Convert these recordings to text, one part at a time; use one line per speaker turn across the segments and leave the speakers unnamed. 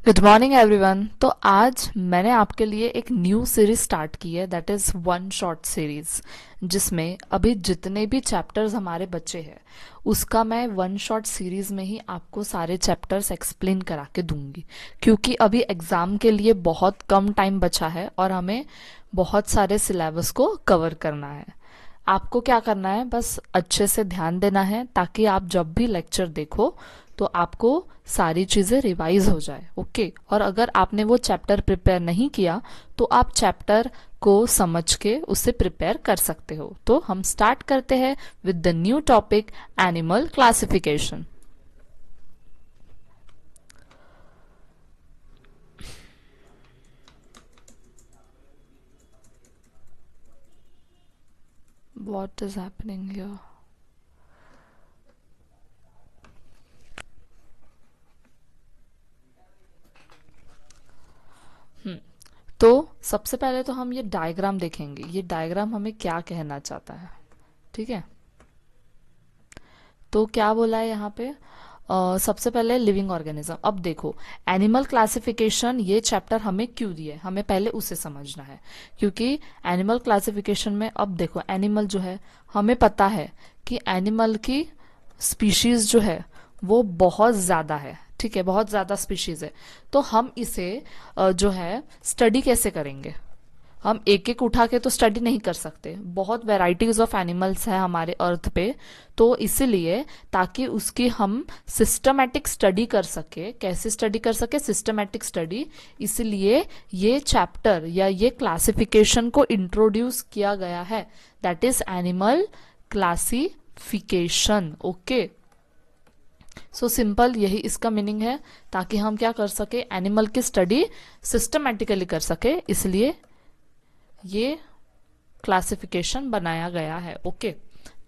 Good morning everyone. तो आज मैंने आपके लिए एक न्यू सीरीज स्टार्ट की है, that is one shot series, जिसमें अभी जितने भी चैप्टर्स हमारे बचे हैं उसका मैं वन शॉट सीरीज में ही आपको सारे चैप्टर्स एक्सप्लेन करा के दूंगी, क्योंकि अभी एग्जाम के लिए बहुत कम टाइम बचा है और हमें बहुत सारे सिलेबस को कवर करना है। आपको क्या करना है, बस अच्छे से ध्यान देना है ताकि आप जब भी लेक्चर देखो तो आपको सारी चीजें रिवाइज हो जाए। ओके, और अगर आपने वो चैप्टर प्रिपेयर नहीं किया तो आप चैप्टर को समझ के उससे प्रिपेयर कर सकते हो। तो हम स्टार्ट करते हैं with the new topic, animal classification. What is happening here? तो सबसे पहले तो हम ये डायग्राम देखेंगे, ये डायग्राम हमें क्या कहना चाहता है। ठीक है, तो क्या बोला है यहाँ पे? सबसे पहले लिविंग ऑर्गेनिज्म। अब देखो, एनिमल क्लासिफिकेशन ये चैप्टर हमें क्यों दिया है, हमें पहले उसे समझना है। क्योंकि एनिमल क्लासिफिकेशन में, अब देखो, एनिमल जो है, हमें पता है कि एनिमल की स्पीशीज जो है वो बहुत ज्यादा है। ठीक है, बहुत ज्यादा स्पीशीज है। तो हम इसे जो है स्टडी कैसे करेंगे? हम एक एक उठा के तो स्टडी नहीं कर सकते, बहुत वेराइटीज ऑफ एनिमल्स है हमारे अर्थ पे। तो इसीलिए, ताकि उसकी हम सिस्टमैटिक स्टडी कर सके, कैसे स्टडी कर सके, सिस्टमैटिक स्टडी, इसलिए ये चैप्टर या ये क्लासिफिकेशन को इंट्रोड्यूस किया गया है, that is animal classification. Okay, so simple यही इसका मीनिंग है, ताकि हम क्या कर सके, एनिमल की स्टडी सिस्टमैटिकली कर सके, इसलिए ये क्लासिफिकेशन बनाया गया है। ओके,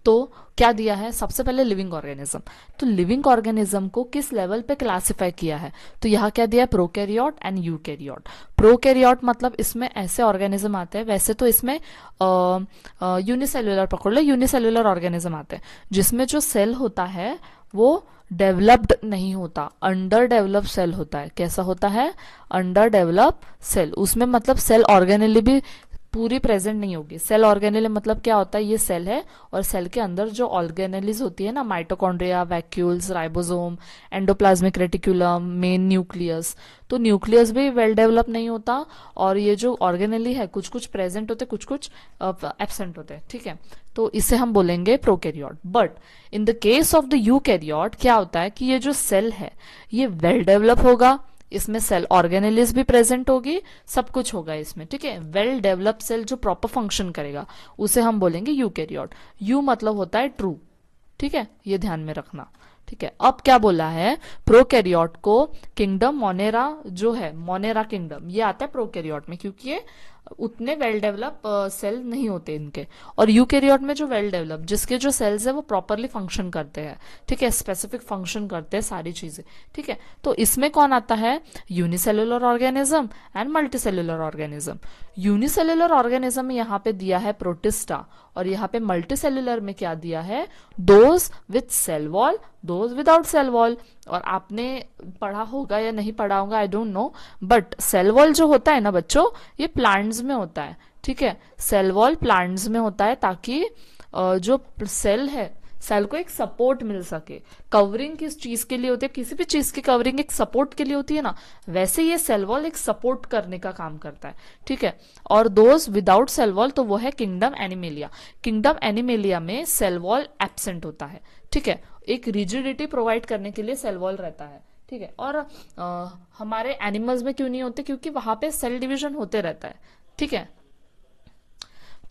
तो क्या दिया है? सबसे पहले लिविंग ऑर्गेनिज्म। तो लिविंग ऑर्गेनिज्म को किस लेवल पे क्लासिफाई किया है? तो यहाँ क्या दिया है? Prokaryote and eukaryote. प्रोकैरियोट मतलब इसमें ऐसे ऑर्गेनिज्म आते हैं, वैसे तो इसमें यूनिसेल्युलर पकड़ लो, यूनिसेल्युलर ऑर्गेनिज्म आते हैं जिसमें जो सेल होता है वो डेवलप्ड नहीं होता, अंडर डेवलप सेल होता है। कैसा होता है? Under develop cell. उसमें मतलब सेल ऑर्गेनेली भी पूरी प्रेजेंट नहीं होगी। सेल ऑर्गेनेल मतलब क्या होता है? ये सेल है और सेल के अंदर जो ऑर्गेनेलिज होती है ना, mitochondria, vacuoles, ribosome, endoplasmic reticulum, main nucleus, तो न्यूक्लियस भी वेल डेवलप नहीं होता। और ये जो ऑर्गेनेली है, कुछ कुछ प्रेजेंट होते, कुछ कुछ एब्सेंट होते हैं। ठीक है, तो इसे हम बोलेंगे prokaryote. But in the case of the eukaryote क्या होता है कि ये जो सेल है ये वेल डेवलप होगा, इसमें सेल ऑर्गेनेलिस भी प्रेजेंट होगी, सब कुछ होगा इसमें। ठीक है, वेल डेवलप सेल जो प्रॉपर फंक्शन करेगा उसे हम बोलेंगे यूकैरियोट। यू मतलब होता है ट्रू। ठीक है, ये ध्यान में रखना। ठीक है, अब क्या बोला है? प्रोकैरियोट को किंगडम मोनेरा जो है, मोनेरा किंगडम, ये आता है प्रोकैरियोट में, क्योंकि ये उतने वेल डेवलप सेल नहीं होते इनके। और यूकैरियोट में जो वेल डेवलप, जिसके जो सेल्स है वो प्रॉपरली फंक्शन करते हैं। ठीक है, स्पेसिफिक फंक्शन करते हैं सारी चीजें। ठीक है, तो इसमें कौन आता है? Unicellular organism and multicellular organism. Unicellular organism में यहाँ पे दिया है प्रोटिस्टा, और यहाँ पे मल्टीसेल्युलर में क्या दिया है? Those with cell wall, those without cell wall. और आपने पढ़ा होगा या नहीं पढ़ा होगा, I don't know, but cell wall जो होता है ना बच्चों, ये प्लांट्स में होता है। ठीक है, सेल वॉल प्लांट्स में होता है ताकि जो सेल है, सेल को एक सपोर्ट मिल सके। कवरिंग किस चीज के लिए होती है? किसी भी चीज की कवरिंग एक सपोर्ट के लिए होती है ना, वैसे ये सेल वॉल एक सपोर्ट करने का काम करता है। ठीक है, और दोज विदाउट सेल वॉल, तो वो है किंगडम एनिमेलिया। किंगडम एनिमेलिया में सेल वॉल एब्सेंट होता है। ठीक है, एक रिजिडिटी प्रोवाइड करने के लिए सेल वॉल रहता है। ठीक है, और हमारे एनिमल्स में क्यों नहीं होते? क्योंकि वहां पे सेल डिवीजन होते रहता है। ठीक है,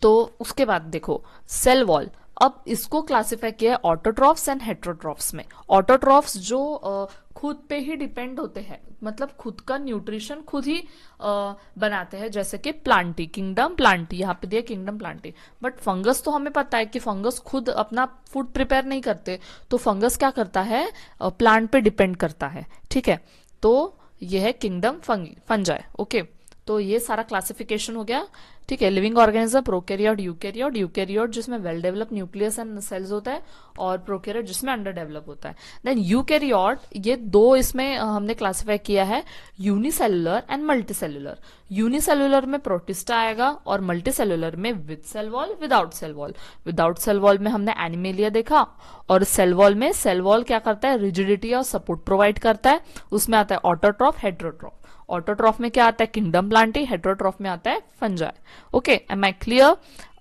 तो उसके बाद देखो सेल वॉल, अब इसको क्लासिफाई किया है ऑटोट्रॉफ्स एंड हेट्रोट्रॉफ्स में। ऑटोट्रॉफ्स जो खुद पे ही डिपेंड होते हैं, मतलब खुद का न्यूट्रिशन खुद ही बनाते हैं, जैसे कि प्लांटी, किंगडम प्लांटी, यहाँ पे दिया किंगडम प्लांटी। बट फंगस तो हमें पता है कि फंगस खुद अपना फूड प्रिपेयर नहीं करते, तो फंगस क्या करता है? प्लांट पे डिपेंड करता है। ठीक है, तो ये है किंगडम फंगी, फंजाई। ओके, तो ये सारा क्लासिफिकेशन हो गया। ठीक है, living organism prokaryote, eukaryote, eukaryote जिसमें well develop nucleus and cells होता है, और प्रोकैरियोट जिसमें अंडर डेवलप होता है। देन यूकैरियोट, ये दो इसमें हमने क्लासिफाई किया है, यूनिसेलुलर एंड मल्टीसेलुलर। यूनिसेलुलर में प्रोटिस्टा आएगा और मल्टीसेलुलर में with cell wall, without cell wall. Without cell wall में हमने एनिमेलिया देखा, और सेल वॉल में सेल वॉल क्या करता है, रिजिडिटी और सपोर्ट प्रोवाइड करता है। उसमें आता है ऑटोट्रॉफ, हेट्रोट्रॉफ। ऑटोट्रॉफ में क्या आता है, किंगडम प्लांटी। हेट्रोट्रॉफ में आता है fungi. Okay, am I clear?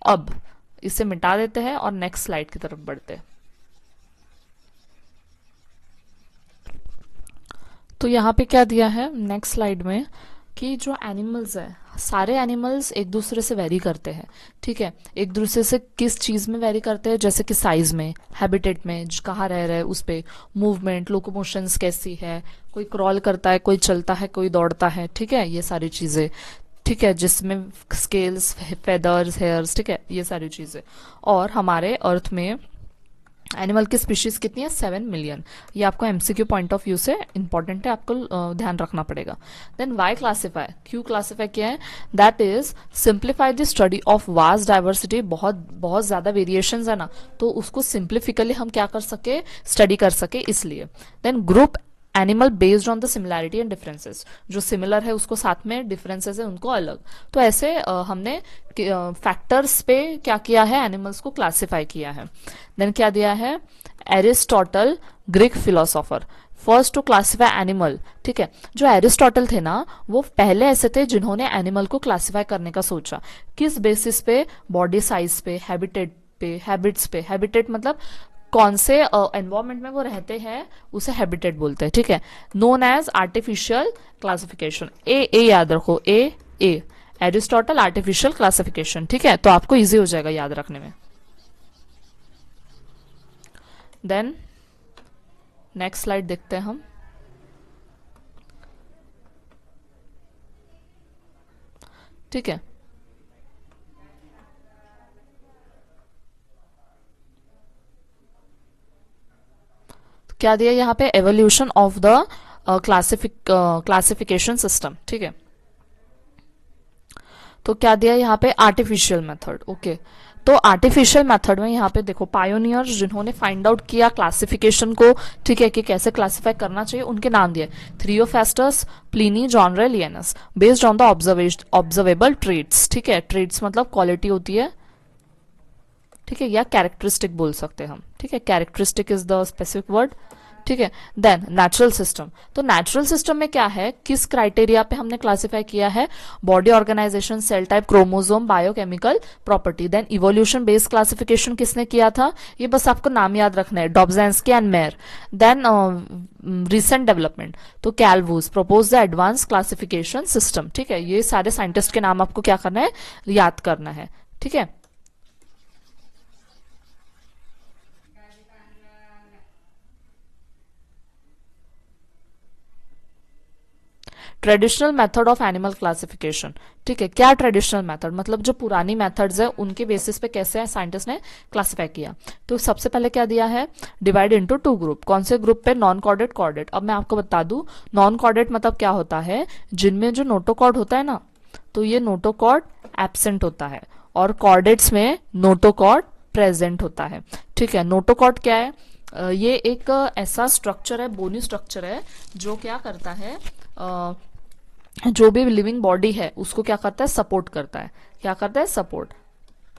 अब इसे मिटा देते हैं और नेक्स्ट स्लाइड की तरफ बढ़ते हैं। तो यहाँ पे क्या दिया है नेक्स्ट स्लाइड में, कि जो एनिमल्स है, सारे एनिमल्स एक दूसरे से वेरी करते हैं। ठीक है, एक दूसरे से किस चीज में वेरी करते हैं, जैसे कि साइज में, हैबिटेट में, कहाँ रह रहे हैं उस पे, मूवमेंट, लोकोमोशंस कैसी है, कोई क्रॉल करता है, कोई चलता है, कोई दौड़ता है। ठीक है, ये सारी चीजें। ठीक है, जिसमें स्केल्स, फेदर्स, हेयर्स, ठीक है, ये सारी चीजें। और हमारे अर्थ में एनिमल की स्पीशीज कितनी है, 7 मिलियन। ये आपको एमसीक्यू पॉइंट ऑफ व्यू से इंपॉर्टेंट है, आपको ध्यान रखना पड़ेगा। देन वाई क्लासीफाई, क्यों क्लासीफाई किया है, that is simplify the study of vast diversity. बहुत बहुत ज्यादा वेरिएशंस है ना, तो उसको सिंप्लीफिकली हम क्या कर सके, स्टडी कर सके, इसलिए। Then group animal based on the similarity and differences, जो सिमिलर है उसको साथ में, डिफरेंसेस है उनको अलग। तो ऐसे हमने फैक्टर्स पे क्या किया है, एनिमल्स को क्लासिफाई किया है। देन क्या दिया है, Aristotle, Greek philosopher, first to classify animal. ठीक है, जो एरिस्टोटल थे ना, वो पहले ऐसे थे जिन्होंने एनिमल को क्लासिफाई करने का सोचा। किस बेसिस पे, बॉडी साइज पे, हैबिटेट पे, हैबिट्स पे। हैबिटेट मतलब कौन से एनवायरमेंट में वो रहते हैं, उसे हैबिटेट बोलते हैं। ठीक है, नोन एज आर्टिफिशियल क्लासिफिकेशन। ए याद रखो, ए एरिस्टोटल आर्टिफिशियल क्लासिफिकेशन। ठीक है, तो आपको इजी हो जाएगा याद रखने में। देन नेक्स्ट स्लाइड देखते हैं हम। ठीक है, क्या दिया यहाँ पे, evolution of the classification system. ठीक है, तो क्या दिया यहाँ पे, आर्टिफिशियल मेथड। ओके, तो आर्टिफिशियल मेथड में यहाँ पे देखो, पायोनियर्स जिन्होंने फाइंड आउट किया क्लासिफिकेशन को, ठीक है, कि कैसे क्लासिफाई करना चाहिए, उनके नाम दिए, Theophrastus, Pliny, John Ray, Linnaeus, based on the observable traits. ठीक है, ट्रेट्स मतलब क्वालिटी होती है, ठीक है, या कैरेक्टरिस्टिक बोल सकते हैं हम। ठीक है, characteristic is the specific word. ठीक है, देन नेचुरल सिस्टम। तो नेचुरल सिस्टम में क्या है, किस क्राइटेरिया पे हमने क्लासिफाई किया है, body organisation, cell type, chromosome, biochemical property. Then evolution based classification किसने किया था, ये बस आपको नाम याद रखना है, Dobzhansky and Mayr. Then recent development, तो कैलवूज propose the advance classification system. ठीक है, ये सारे साइंटिस्ट के नाम आपको क्या करना है, याद करना है। ठीक है, traditional method of animal classification. ठीक है, क्या ट्रेडिशनल मेथड मतलब जो पुरानी मेथड्स है उनके बेसिस पे कैसे साइंटिस्ट ने क्लासिफाई किया। तो सबसे पहले क्या दिया है, डिवाइड इनटू 2 ग्रुप। कौन से ग्रुप पे, नॉन कॉर्डेट, कॉर्डेट। अब मैं आपको बता दूं, नॉन कॉर्डेट मतलब क्या होता है, जिनमें जो नोटोकॉर्ड होता है ना, तो ये नोटोकॉर्ड एब्सेंट होता है, और कॉर्डेट्स में नोटोकॉर्ड प्रेजेंट होता है। ठीक है, नोटोकॉर्ड क्या है, ये एक ऐसा स्ट्रक्चर है, बोनी स्ट्रक्चर है, जो क्या करता है, जो भी लिविंग बॉडी है उसको क्या करता है, सपोर्ट करता है। क्या करता है, सपोर्ट।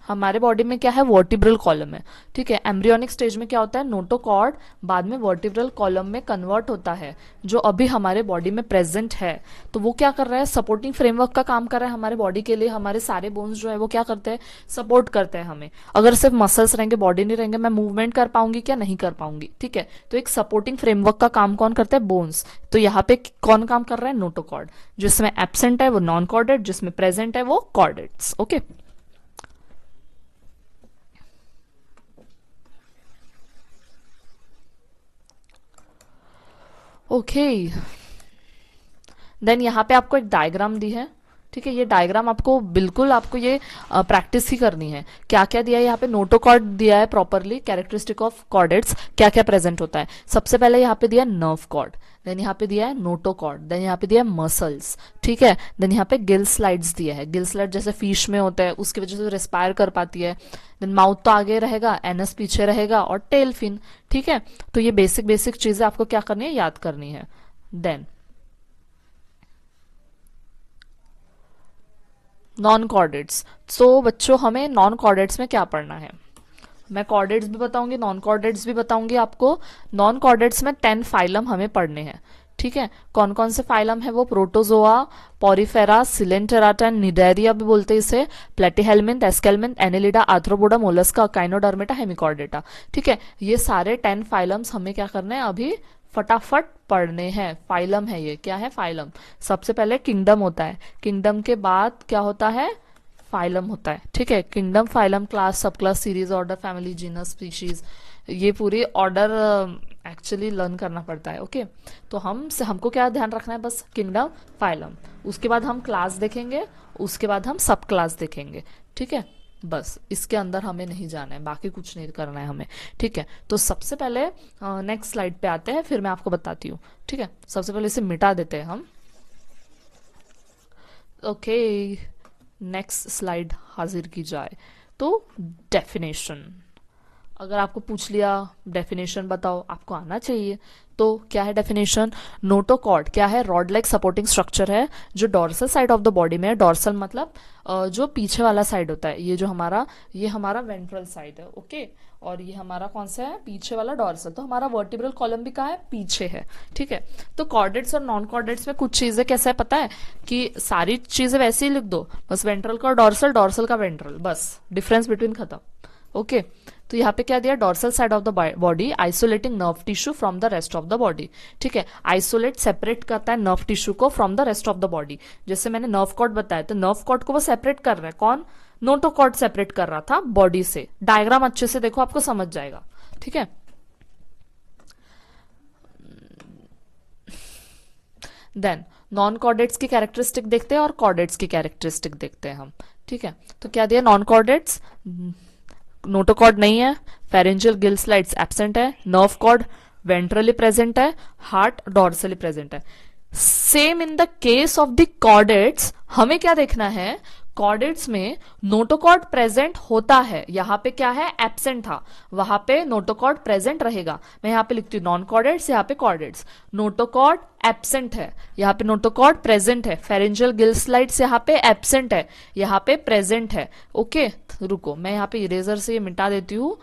हमारे बॉडी में क्या है, वर्टिब्रल कॉलम है। ठीक है, एम्ब्रियोनिक स्टेज में क्या होता है, नोटोकॉर्ड बाद में वर्टिब्रल कॉलम में कन्वर्ट होता है, जो अभी हमारे बॉडी में प्रेजेंट है। तो वो क्या कर रहा है, सपोर्टिंग फ्रेमवर्क का काम कर रहा है हमारे बॉडी के लिए। हमारे सारे बोन्स जो है वो क्या करते हैं, सपोर्ट करते हैं हमें। अगर सिर्फ मसल्स रहेंगे, बॉडी नहीं रहेंगे, मैं मूवमेंट कर पाऊंगी क्या, नहीं कर पाऊंगी। ठीक है, तो एक सपोर्टिंग फ्रेमवर्क का काम कौन करता है, बोन्स। तो यहाँ पे कौन काम कर रहा है, नोटोकॉर्ड। जिसमें एब्सेंट है वो नॉन कॉर्डेट, जिसमें प्रेजेंट है वो कॉर्डेट्स। Okay, okay. देन यहाँ पे आपको एक डायग्राम दी है। ठीक है, ये डायग्राम आपको बिल्कुल आपको ये प्रैक्टिस ही करनी है। क्या क्या दिया है यहाँ पे, नोटोकॉर्ड दिया है प्रॉपरली, कैरेक्टरिस्टिक ऑफ कॉर्डेट्स क्या क्या प्रेजेंट होता है। सबसे पहले यहाँ पे दिया है नर्व कॉर्ड, देन यहाँ पे दिया है नोटोकॉर्ड, देन यहाँ पे दिया है मसल्स, ठीक है, देन यहाँ पे गिल स्लाइड्स दिया है। गिल स्लाइड जैसे फिश में होता है, उसकी वजह से रेस्पायर कर पाती है। देन माउथ तो आगे रहेगा, एनस पीछे रहेगा, और टेल फिन, ठीक है। तो ये बेसिक बेसिक चीजें आपको क्या करनी है, याद करनी है। Then non chordates. तो बच्चों हमें नॉन कॉर्डेट्स में क्या पढ़ना है, मैं कॉर्डेट्स भी बताऊंगी, नॉन कॉर्डेट्स भी बताऊंगी आपको। नॉन कॉर्डेट्स में 10 फाइलम हमें पढ़ने हैं, ठीक है। कौन कौन से फाइलम है वो, प्रोटोजोआ, पॉरीफेरा, सिलेंटेराटा, निडेरिया भी बोलते हैं इसे, platyhelminth, aschelminth, annelida, arthropoda, mollusca, echinodermata, hemichordata, ठीक है। ये सारे 10 फाइलम्स हमें क्या करने हैं, अभी फटाफट पढ़ने हैं। फाइलम है ये, क्या है, फाइलम। सबसे पहले किंगडम होता है, किंगडम के बाद क्या होता है, फाइलम होता है, ठीक है। किंगडम, फाइलम, क्लास, सब class, series, order, family, genus, species, ये पूरी ऑर्डर एक्चुअली लर्न करना पड़ता है, ओके। तो हमको क्या ध्यान रखना है, बस किंगडम, फाइलम, उसके बाद हम क्लास देखेंगे, उसके बाद हम सब क्लास देखेंगे, ठीक है। बस इसके अंदर हमें नहीं जाना है, बाकी कुछ नहीं करना है हमें, ठीक है। तो सबसे पहले नेक्स्ट स्लाइड पे आते हैं, फिर मैं आपको बताती हूँ, ठीक है। सबसे पहले इसे मिटा देते हैं हम, ओके। नेक्स्ट स्लाइड हाजिर की जाए तो डेफिनेशन। अगर आपको पूछ लिया डेफिनेशन बताओ, आपको आना चाहिए। तो क्या है डेफिनेशन, नोटोकॉर्ड क्या है, रॉड लाइक सपोर्टिंग स्ट्रक्चर है जो dorsal side of the body में है। डॉर्सल मतलब जो पीछे वाला साइड होता है, ये हमारा वेंट्रल साइड है, ओके। और ये हमारा कौन सा है, पीछे वाला डॉर्सल। तो हमारा वर्टिब्रल कॉलम भी कहाँ है, पीछे है, ठीक है। तो कॉर्डेट्स और नॉन कॉर्डेट्स में कुछ चीजें कैसे है पता है, कि सारी चीजें वैसे ही लिख दो, बस वेंट्रल का डॉर्सल, डॉर्सल का वेंट्रल, बस डिफरेंस बिटवीन खत्म, ओके। तो यहाँ पे क्या दिया, dorsal side of the body isolating nerve tissue from the rest of the body, ठीक है। आइसोलेट सेपरेट करता है नर्व टिश्यू को from the rest of the body. जैसे मैंने नर्व कॉर्ड बताया, तो नर्व कॉर्ड को वो सेपरेट कर रहा है, कौन, नोटोकॉर्ड सेपरेट कर रहा था बॉडी से। डायग्राम अच्छे से देखो, आपको समझ जाएगा, ठीक है। देन नॉन कॉर्डेट्स की कैरेक्टरिस्टिक देखते हैं और कॉर्डेट्स की कैरेक्टरिस्टिक देखते हैं हम, ठीक है। तो क्या दिया, नॉन कॉर्डेट्स, नोटोकॉर्ड नहीं है, फेरेंजियल गिल स्लाइड्स एब्सेंट है, नर्व कॉर्ड वेंट्रली प्रेजेंट है, हार्ट डॉर्सली प्रेजेंट है। Same in the case of the chordates, हमें क्या देखना है, कॉर्डेट्स में नोटोकॉर्ड प्रेजेंट होता है, यहाँ पे क्या है, एब्सेंट था, वहां पे नोटोकॉर्ड प्रेजेंट रहेगा। मैं यहाँ पे लिखती हूँ नॉन कॉर्डेट्स, यहाँ पे कॉर्डेट्स, नोटोकॉर्ड एब्सेंट है, यहाँ पे नोटोकॉर्ड प्रेजेंट है, फेरेंजियल गिल स्लाइड्स यहाँ पे एब्सेंट है, यहाँ पे प्रेजेंट है, ओके। रुको मैं यहाँ पे इरेजर से ये मिटा देती हूँ।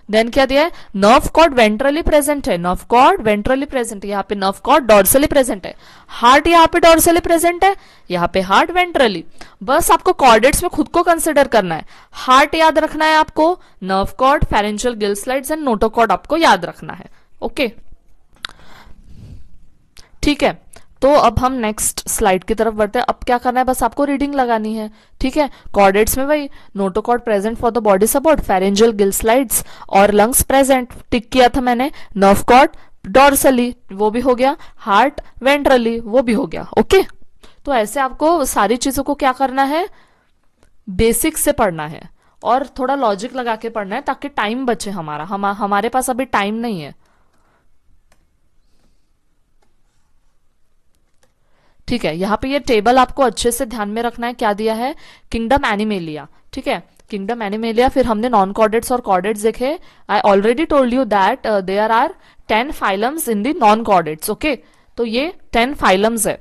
देन क्या दिया है, नर्व कॉर्ड वेंट्रली प्रेजेंट है, नर्व कॉर्ड वेंट्रली प्रेजेंट है, यहाँ पे नर्व कॉर्ड डॉर्सली प्रेजेंट है, हार्ट यहाँ पे डॉर्सली प्रेजेंट है, यहाँ पे हार्ट वेंट्रली। बस आपको कॉर्डेट्स में खुद को कंसिडर करना है, हार्ट याद रखना है आपको, nerve cord, pharyngeal gill slides and notochord आपको याद रखना है, ओके, ठीक है। तो अब हम नेक्स्ट स्लाइड की तरफ बढ़ते हैं। अब क्या करना है, बस आपको रीडिंग लगानी है, ठीक है। कॉर्डेट्स में भाई notochord present for the body support, pharyngeal gill slides और लंग्स प्रेजेंट, टिक किया था मैंने। नर्व कॉर्ड डॉर्सली, वो भी हो गया, हार्ट वेंट्रली, वो भी हो गया, ओके। तो ऐसे आपको सारी चीजों को क्या करना है, बेसिक से पढ़ना है और थोड़ा लॉजिक लगा के पढ़ना है, ताकि टाइम बचे हमारा। हमारे पास अभी टाइम नहीं है, ठीक है। यहाँ पे ये टेबल आपको अच्छे से ध्यान में रखना है, क्या दिया है, किंगडम एनिमेलिया, ठीक है, किंगडम एनिमेलिया। फिर हमने नॉन कॉर्डेट्स और कॉर्डेट्स देखे। I already told you that there are 10 phylums in the non chordates, okay. तो ये 10 फाइलम्स है,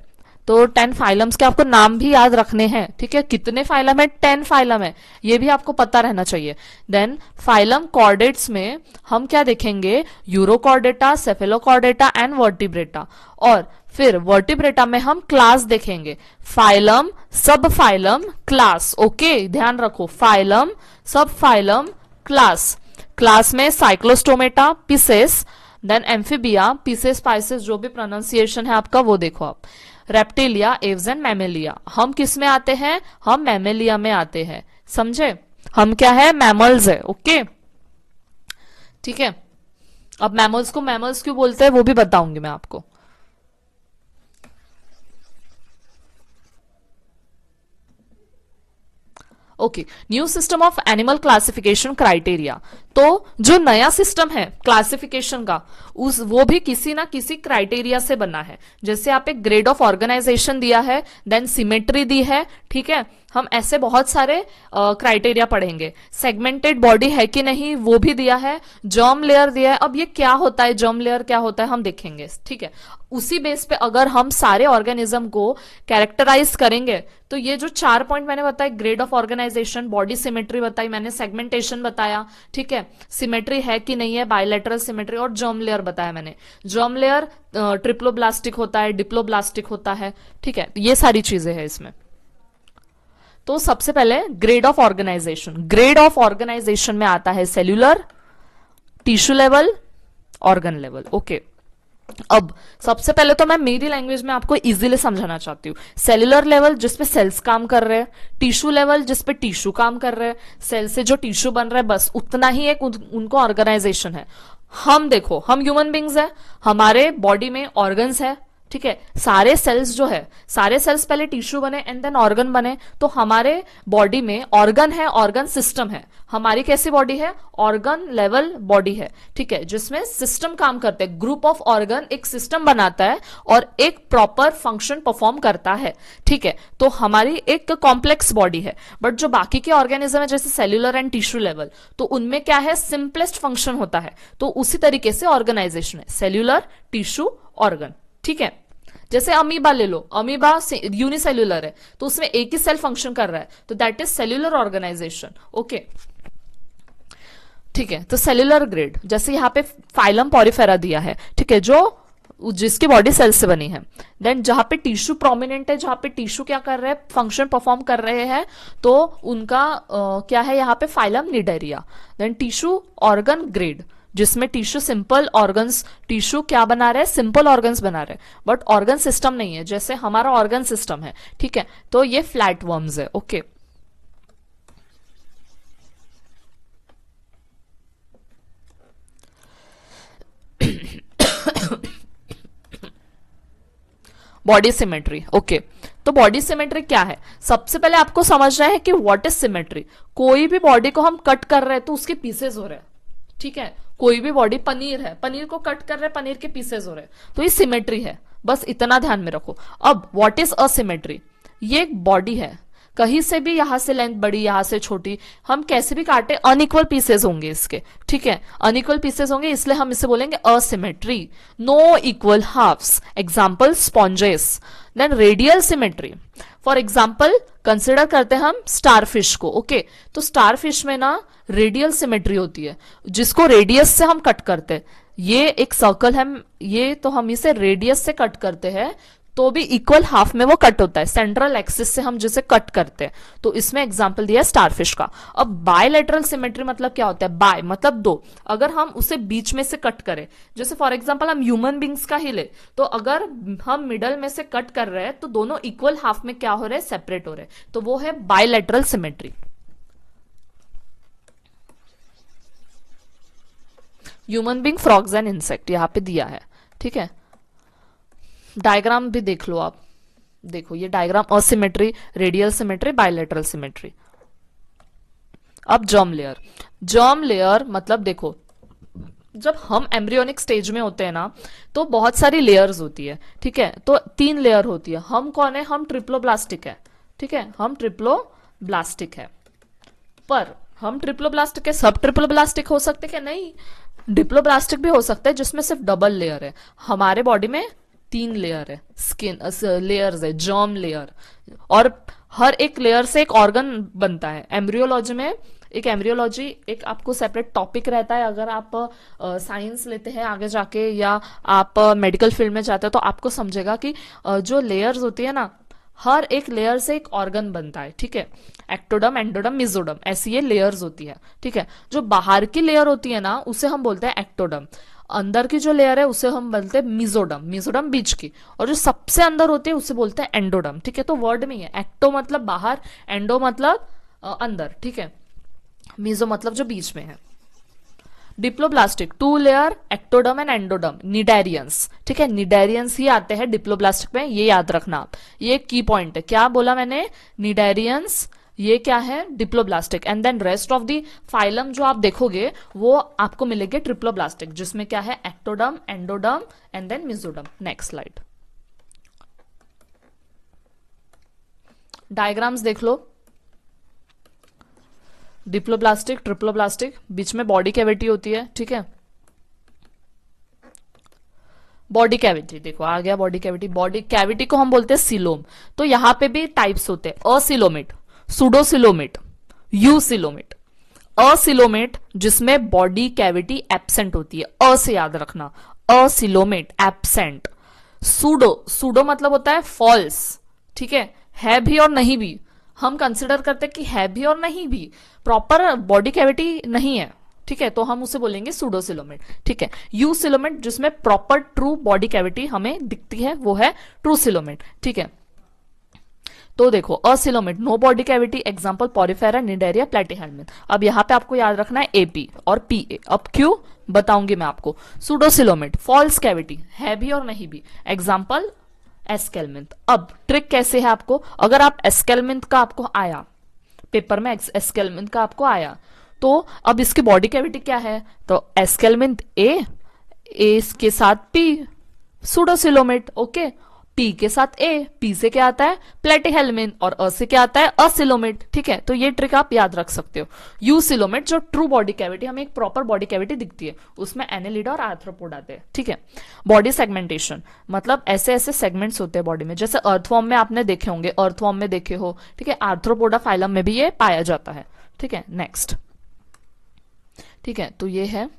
तो 10 फाइलम्स के आपको नाम भी याद रखने हैं, ठीक है। कितने फाइलम है, 10 फाइलम है, ये भी आपको पता रहना चाहिए। देन फाइलम कॉर्डेट्स में हम क्या देखेंगे, यूरोकॉर्डेटा, सेफेलोकॉर्डेटा एंड वर्टिब्रेटा। और फिर वर्टिब्रेटा में हम क्लास देखेंगे, phylum, subphylum, class, okay. ध्यान रखो, phylum, subphylum, class. Class में Cyclostomata, Pisces, then Amphibia, Pisces, Pisces, जो भी प्रोनाउंसिएशन है आपका वो देखो आप। Reptilia, Aves and Mammalia. हम किस में आते हैं, हम मैमेलिया में आते हैं, समझे। हम क्या है, मैमल्स है, ओके, ठीक है। अब मैमल्स को मैमल्स क्यों बोलते हैं वो भी बताऊंगी मैं आपको। Okay, new system of animal classification criteria. तो जो नया सिस्टम है क्लासिफिकेशन का, उस वो भी किसी ना किसी क्राइटेरिया से बना है। जैसे आप एक ग्रेड ऑफ ऑर्गेनाइजेशन दिया है, देन सिमेट्री दी है, ठीक है, हम ऐसे बहुत सारे क्राइटेरिया पढ़ेंगे। सेगमेंटेड बॉडी है कि नहीं वो भी दिया है, जर्म लेयर दिया है। अब ये क्या होता है, जर्म लेयर क्या होता है हम देखेंगे, ठीक है। उसी बेस पे अगर हम सारे ऑर्गेनिज्म को कैरेक्टराइज करेंगे तो ये जो 4 पॉइंट मैंने बताया, grade of organisation, body symmetry बताई मैंने, सेगमेंटेशन बताया, ठीक है, सिमेट्री है कि नहीं है, बायलैटरल सिमेट्री, और जर्म लेयर बताया मैंने। जर्म लेयर ट्रिप्लोब्लास्टिक होता है, डिप्लोब्लास्टिक होता है, ठीक है, ये सारी चीजें हैं इसमें। तो सबसे पहले grade of organisation, grade of organisation में आता है cellular, tissue level, organ level. Okay, अब सबसे पहले तो मैं मेरी लैंग्वेज में आपको इजीली समझाना चाहती हूँ। सेल्यूलर लेवल जिसपे सेल्स काम कर रहे हैं, टिश्यू लेवल जिसपे टिश्यू काम कर रहे हैं, सेल से जो टिश्यू बन रहा है बस उतना ही एक उनको ऑर्गेनाइजेशन है। हम देखो, हम ह्यूमन बींग्स है, हमारे बॉडी में ऑर्गन्स है, ठीक है, सारे सेल्स जो है, सारे सेल्स पहले टिश्यू बने एंड देन ऑर्गन बने। तो हमारे बॉडी में ऑर्गन है, ऑर्गन सिस्टम है। हमारी कैसी बॉडी है, ऑर्गन लेवल बॉडी है, ठीक है, जिसमें सिस्टम काम करते हैं, ग्रुप ऑफ ऑर्गन एक सिस्टम बनाता है और एक प्रॉपर फंक्शन परफॉर्म करता है, ठीक है। तो हमारी एक कॉम्प्लेक्स बॉडी है। बट जो बाकी के ऑर्गेनिज्म है जैसे सेल्यूलर एंड टिश्यू लेवल, तो उनमें क्या है, सिंपलेस्ट फंक्शन होता है। तो उसी तरीके से ऑर्गेनाइजेशन है, सेल्यूलर, टिश्यू, ऑर्गन, ठीक है। जैसे अमीबा ले लो, अमीबा यूनिसेल्युलर है तो उसमें एक ही सेल फंक्शन कर रहा है, तो that is cellular organisation. Okay, ठीक है। तो सेल्यूलर ग्रेड, जैसे यहाँ पे फाइलम पॉरीफेरा दिया है, ठीक है, जो जिसकी बॉडी सेल से बनी है। देन जहां पे टिश्यू प्रोमिनेंट है, जहां पे टिश्यू क्या कर रहे हैं, फंक्शन परफॉर्म कर रहे हैं, तो उनका क्या है यहाँ पे, phylum Cnidaria. Then tissue organ grade, जिसमें टिश्यू सिंपल ऑर्गन्स, टिश्यू क्या बना रहे हैं, सिंपल ऑर्गन्स बना रहे हैं, बट ऑर्गन सिस्टम नहीं है, जैसे हमारा ऑर्गन सिस्टम है, ठीक है। तो ये फ्लैट वर्म्स है। Okay, body symmetry. ओके, तो बॉडी सिमेट्री क्या है, सबसे पहले आपको समझना है कि व्हाट इज सिमेट्री। कोई भी बॉडी को हम कट कर रहे हैं तो उसके पीसेस हो रहे हैं, ठीक है। कोई भी बॉडी, पनीर है, पनीर को कट कर रहे हैं, पनीर के पीसेस हो रहे हैं, तो ये सिमेट्री है, बस इतना ध्यान में रखो। अब व्हाट इज असिमेट्री, ये एक बॉडी है, कहीं से भी यहां से लेंथ बड़ी, यहां से छोटी, हम कैसे भी काटे अनइक्वल पीसेस होंगे इसके, ठीक है, अनइक्वल पीसेस होंगे, इसलिए हम इसे बोलेंगे asymmetry. No equal halves, example sponges. Then radial symmetry, for example consider करते हैं हम स्टारफिश को। ओके, तो स्टारफिश में ना रेडियल सिमेट्री होती है, जिसको रेडियस से हम कट करते हैं। ये एक सर्कल है, ये तो हम इसे रेडियस से कट करते हैं, तो भी इक्वल हाफ में वो कट होता है, सेंट्रल एक्सिस से हम जिसे कट करते हैं। तो इसमें एग्जांपल दिया है स्टारफिश का। अब बायलैटरल सिमेट्री मतलब क्या होता है, बाय मतलब दो, अगर हम उसे बीच में से कट करें, जैसे फॉर एग्जांपल हम ह्यूमन बींग्स का ही ले, तो अगर हम मिडल में से कट कर रहे हैं तो दोनों इक्वल हाफ में क्या हो रहे हैं, सेपरेट हो रहे हैं, तो वो है bilateral symmetry. Human being, frogs and insect यहां पे दिया है, ठीक है। डायग्राम भी देख लो आप, देखो ये diagram, asymmetry, radial symmetry, bilateral symmetry. अब जर्म लेयर, जर्म लेयर मतलब देखो, जब हम एम्ब्रियोनिक स्टेज में होते हैं ना, तो बहुत सारी लेयर्स होती है, ठीक है। तो 3 लेयर होती है। हम कौन है, हम ट्रिप्लोब्लास्टिक है, ठीक है, हम ट्रिप्लोब्लास्टिक है। पर हम ट्रिप्लोब्लास्टिक है, सब ट्रिप्लोब्लास्टिक हो सकते क्या, नहीं, डिप्लोब्लास्टिक भी हो सकता है जिसमें सिर्फ डबल लेयर है। हमारे बॉडी में 3 लेयर है, स्किन लेयर्स है, जर्म लेयर, और हर एक लेयर से एक ऑर्गन बनता है। एम्ब्रियोलॉजी में एक एम्ब्रियोलॉजी एक आपको सेपरेट टॉपिक रहता है। अगर आप साइंस लेते हैं आगे जाके, या आप मेडिकल फील्ड में जाते हैं, तो आपको समझेगा कि जो लेयर्स होती है ना, हर एक लेयर से एक ऑर्गन बनता है, ठीक है। एक्टोडम, एंडोडम, मिजोडम, ऐसी ये लेयर्स होती है, ठीक है। जो बाहर की लेयर होती है ना, उसे हम बोलते हैं एक्टोडम। अंदर की जो लेयर है उसे हम बोलते हैं मिजोडम, मिजोडम बीच की, और जो सबसे अंदर होती है उसे बोलते हैं एंडोडम, ठीक है। तो वर्ड में ही है, एक्टो मतलब बाहर, एंडो मतलब अंदर, ठीक है, मिजो मतलब जो बीच में है। Diploblastic, 2 layer, ectoderm and एंडोडम, cnidarians, ठीक है, निडेरियंस ही आते हैं डिप्लोब्लास्टिक में, ये याद रखना आप, ये की पॉइंट है। क्या बोला मैंने, निडेरियंस ये क्या है, diploblastic. And then rest of the phylum जो आप देखोगे वो आपको मिलेंगे ट्रिप्लोब्लास्टिक, जिसमें क्या है, ectoderm, endoderm and then mesoderm. Next slide, diagrams देख लो। डिप्लोब्लास्टिक, ट्रिप्लोब्लास्टिक, बीच में बॉडी कैविटी होती है, ठीक है। बॉडी कैविटी देखो आ गया, बॉडी कैविटी। बॉडी कैविटी को हम बोलते हैं सिलोम। तो यहां पे भी टाइप्स होते हैं, असिलोमेट, सुडोसिलोमेट, यूसिलोमेट। असिलोमेट जिसमें बॉडी कैविटी एब्सेंट होती है, अ से याद रखना, असिलोमेट एब्सेंट। सूडो, सूडो मतलब होता है फॉल्स, ठीक है भी और नहीं भी। हम कंसिडर करते हैं कि है भी और नहीं भी, प्रॉपर बॉडी कैविटी नहीं है, ठीक है, तो हम उसे बोलेंगे सूडोसिलोमेट, ठीक है। यूसिलोमेट जिसमें प्रॉपर ट्रू बॉडी कैविटी हमें दिखती है वो है ट्रूसिलोमेट, ठीक है। तो देखो acoelomate, no body cavity, example porifera, cnidaria, platyhelmin. अब यहां पे आपको याद रखना है एपी और पीए। अब क्यों बताऊंगी मैं आपको। सूडोसिलोमेट फॉल्स कैविटी, है भी और नहीं भी, एग्जांपल एस्केलमिंथ। अब ट्रिक कैसे है आपको, अगर आप एस्केलमिंथ का आपको आया पेपर में, एस्केलमिंथ का आपको आया, तो अब इसकी बॉडी कैविटी क्या है, तो एस्केलमिंथ ए के साथ पी, सूडोसिलोमेट, ओके। पी के साथ ए, पी से क्या आता है, प्लेटीहेल्मिन, और अ से क्या आता है, असिलोमेट, ठीक है। तो ये ट्रिक आप याद रख सकते हो। यूसिलोमेट जो ट्रू बॉडी कैविटी, हमें एक प्रॉपर बॉडी कैविटी दिखती है, उसमें एनेलिडा और आर्थ्रोपोड आते हैं, ठीक है। बॉडी सेगमेंटेशन मतलब ऐसे ऐसे सेगमेंट्स होते हैं बॉडी में, जैसे अर्थवॉर्म में आपने देखे होंगे, अर्थवॉर्म में देखे हो, ठीक है। आर्थ्रोपोडा फाइलम में भी ये पाया जाता है, ठीक है। नेक्स्ट, ठीक है, तो ये है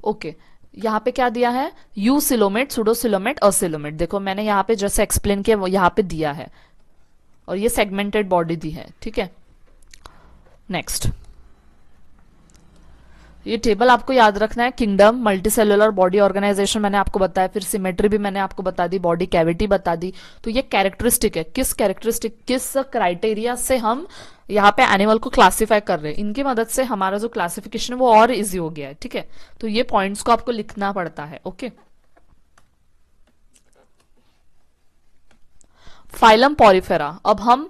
ओके। यहाँ पे क्या दिया है, यूसिलोमेट, सुडोसिलोमेट, असिलोमेट। देखो मैंने यहाँ पे जैसे एक्सप्लेन किया वो यहाँ पे दिया है, और ये सेगमेंटेड बॉडी दी है, ठीक है। नेक्स्ट, ये टेबल आपको याद रखना है। किंगडम, मल्टीसेलुलर बॉडी ऑर्गेनाइजेशन मैंने आपको बताया, फिर सिमेट्री भी मैंने आपको बता दी, बॉडी कैविटी बता दी। तो ये कैरेक्टरिस्टिक है, किस कैरेक्टरिस्टिक, किस क्राइटेरिया से हम यहाँ पे एनिमल को क्लासिफाई कर रहे हैं, इनकी मदद से हमारा जो क्लासिफिकेशन है वो और इजी हो गया है, ठीक है। तो ये पॉइंट्स को आपको लिखना पड़ता है, ओके। फाइलम पॉरीफेरा, अब हम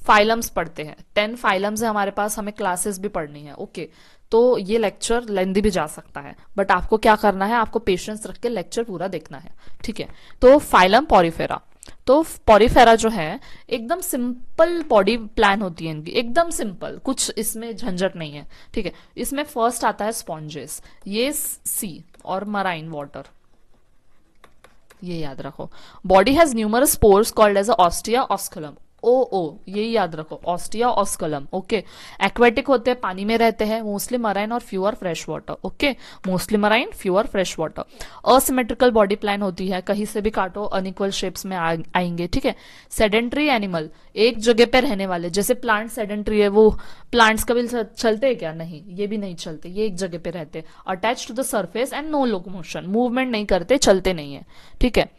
फाइलम्स पढ़ते हैं। 10 फाइलम्स है हमारे पास, हमें क्लासेस भी पढ़नी है, ओके। तो ये लेक्चर लेंदी भी जा सकता है, बट आपको क्या करना है, आपको पेशेंस रख के लेक्चर पूरा देखना है, ठीक है। तो फाइलम पॉरीफेरा, तो पॉरीफेरा जो है एकदम सिंपल बॉडी प्लान होती है इनकी, एकदम सिंपल, कुछ इसमें झंझट नहीं है, ठीक है। इसमें फर्स्ट आता है स्पॉन्जेस, ये सी और मराइन वाटर, ये याद रखो। Body has numerous pores called as ostia osculum, ओ ये याद रखो, ऑस्टिया ऑस्कुलम, ओके। एक्वेटिक होते हैं, पानी में रहते हैं, मोस्टली मराइन और fewer fresh water, okay. Mostly marine, fewer fresh water. Asymmetrical body plan होती है, कहीं से भी काटो अनइक्वल शेप्स में आएंगे, ठीक है। सेडेंट्री एनिमल, एक जगह पे रहने वाले, जैसे प्लांट सेडेंट्री है, वो प्लांट्स कभी चलते हैं क्या, नहीं, ये भी नहीं चलते, ये एक जगह पे रहते। Attach to the surface and no locomotion, movement नहीं करते, चलते नहीं है, ठीक है।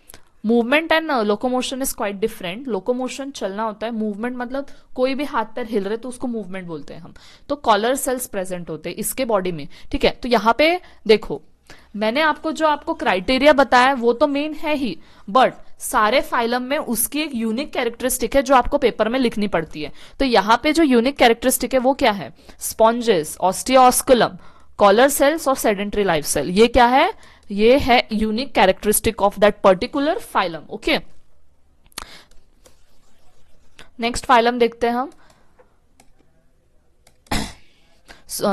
Movement and locomotion is quite different. Locomotion चलना होता है, मूवमेंट मतलब कोई भी हाथ पैर हिल रहे तो उसको मूवमेंट बोलते हैं हम। तो कॉलर सेल्स प्रेजेंट होते हैं इसके बॉडी में, ठीक है। तो यहाँ पे देखो मैंने आपको जो आपको क्राइटेरिया बताया वो तो मेन है ही, बट सारे फाइलम में उसकी एक यूनिक कैरेक्टरिस्टिक है जो आपको पेपर में लिखनी पड़ती है। तो यहाँ पे जो यूनिक कैरेक्टरिस्टिक है वो क्या है, स्पॉन्जेस, ऑस्टियोस्कुलम, कॉलर सेल्स और सेडेंट्री लाइफ सेल। ये क्या है, ये है unique characteristic of that particular phylum, okay. Next phylum देखते हैं हम।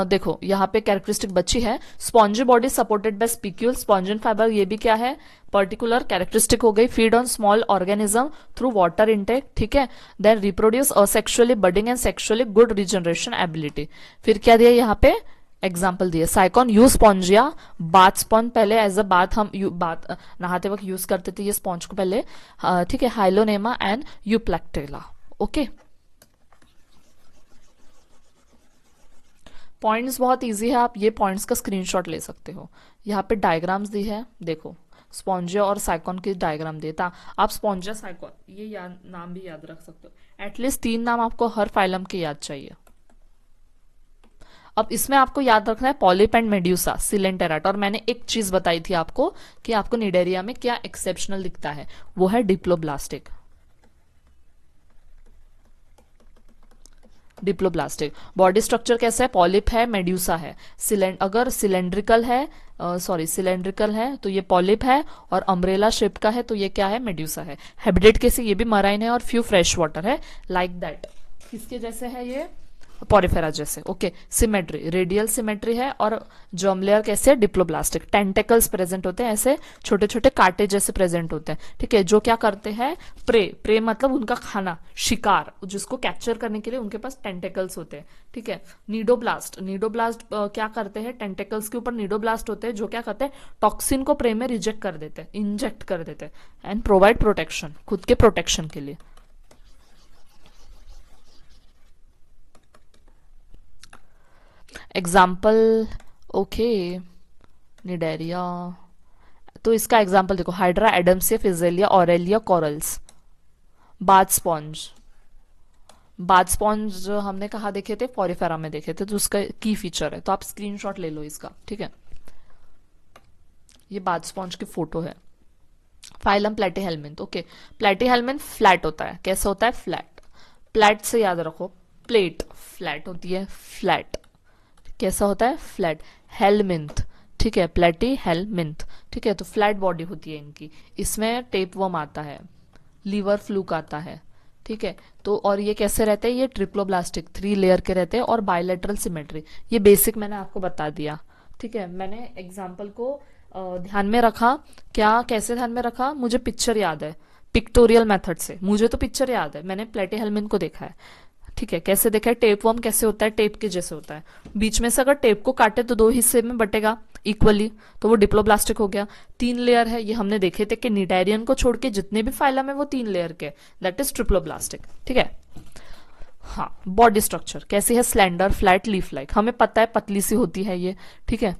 देखो यहाँ पे कैरेक्टरिस्टिक बची है, spongy body supported by spicule, spongin fibre, ये भी क्या है, पर्टिकुलर कैरेक्टरिस्टिक हो गई। Feed on small organism through water intake, ठीक है। Then reproduce asexually budding and sexually good regeneration ability. फिर क्या दिया यहाँ पे, एग्जाम्पल दिए, साइकॉन, यू स्पॉन्जिया, बाथ स्पॉन्ज, पहले एज अ बाथ हम बाथ नहाते वक्त यूज करते थे ये स्पॉन्ज को पहले, ठीक है। हाइलोनेमा एंड यूप्लेक्टेला, ओके। पॉइंट्स बहुत इजी है, आप ये पॉइंट्स का स्क्रीनशॉट ले सकते हो। यहाँ पे डायग्राम्स दी है, देखो स्पॉन्जिया और साइकॉन की डायग्राम देता, आप स्पॉन्जिया साइकॉन ये नाम भी याद रख सकते हो। एटलीस्ट 3 नाम आपको हर फाइलम के याद चाहिए। अब इसमें आपको याद रखना है पॉलिप एंड मेड्यूसा, सिलेंटेराटा। और मैंने एक चीज बताई थी आपको कि आपको निडेरिया में क्या एक्सेप्शनल दिखता है, वो है डिप्लोब्लास्टिक। डिप्लोब्लास्टिक बॉडी स्ट्रक्चर कैसा है, पॉलिप है, मेड्यूसा है। अगर सिलेंड्रिकल है, सिलेंड्रिकल है तो ये पॉलिप है, और अम्ब्रेला शेप का है तो ये क्या है, मेड्यूसा है। हैबिटेट कैसे, ये भी मराइन है और फ्यू फ्रेश वाटर है, लाइक दैट। किसके जैसे है ये, पॉरीफेरा जैसे। ओके, सिमेट्री, रेडियल सिमेट्री है। और जर्म लेयर कैसे, डिप्लोब्लास्टिक, टेंटेकल्स प्रेजेंट होते हैं, ऐसे छोटे छोटे कांटे जैसे प्रेजेंट होते हैं, ठीक है, जो क्या करते हैं, प्रे, प्रे मतलब उनका खाना, शिकार, जिसको कैप्चर करने के लिए उनके पास टेंटेकल्स होते हैं, ठीक है। नीडोब्लास्ट, नीडोब्लास्ट क्या करते हैं, टेंटेकल्स के ऊपर नीडोब्लास्ट होते हैं जो क्या करते हैं, टॉक्सिन को प्रे में रिजेक्ट कर देते हैं, इंजेक्ट कर देते हैं, एंड प्रोवाइड प्रोटेक्शन, खुद के प्रोटेक्शन के लिए। एग्जाम्पल, ओके, निडेरिया, तो इसका एग्जाम्पल देखो, hydra adamsia, physalia, aurelia, corals. Bath sponge, bath sponge हमने कहा देखे थे, पॉरीफेरा में देखे थे, तो उसका की फीचर है, तो आप स्क्रीनशॉट ले लो इसका, ठीक है। ये बाथ स्पॉन्ज की फोटो है। फाइलम प्लेटीहेल्मिन्थ, ओके, प्लेटीहेल्मिन्थ फ्लैट होता है, कैसा होता है, फ्लैट। प्लेट से याद रखो, प्लेट फ्लैट होती है, फ्लैट, कैसा होता है, फ्लैट। हेलमिंथ, ठीक है, प्लेटी हेलमिंथ, ठीक है, तो फ्लैट बॉडी होती है इनकी। इसमें टेपवर्म आता है, लीवर फ्लूक आता है, ठीक है। तो और ये कैसे रहते हैं, ये ट्रिप्लोब्लास्टिक, 3 लेयर के रहते हैं, और बायलेटरल सिमेट्री, ये बेसिक मैंने आपको बता दिया, ठीक है। मैंने एग्जाम्पल को ध्यान में रखा, क्या कैसे ध्यान में रखा, मुझे पिक्चर याद है, पिक्टोरियल मेथड से, मुझे तो पिक्चर याद है, मैंने प्लेटीहेल्मिन्थ को देखा है, ठीक है। कैसे देखा है, टेप वर्म कैसे होता है, टेप के जैसे होता है, बीच में से अगर टेप को काटे तो 2 हिस्से में बटेगा इक्वली, तो वो डिप्लोब्लास्टिक हो गया। 3 लेयर है, ये हमने देखे थे कि निडेरियन को छोड़ के जितने भी फाइलम है वो 3 लेयर के, दैट इज ट्रिप्लोब्लास्टिक, ठीक है। हाँ, बॉडी स्ट्रक्चर कैसी है, स्लेंडर, फ्लैट, लीफ लाइक, हमें पता है पतली सी होती है ये, ठीक है।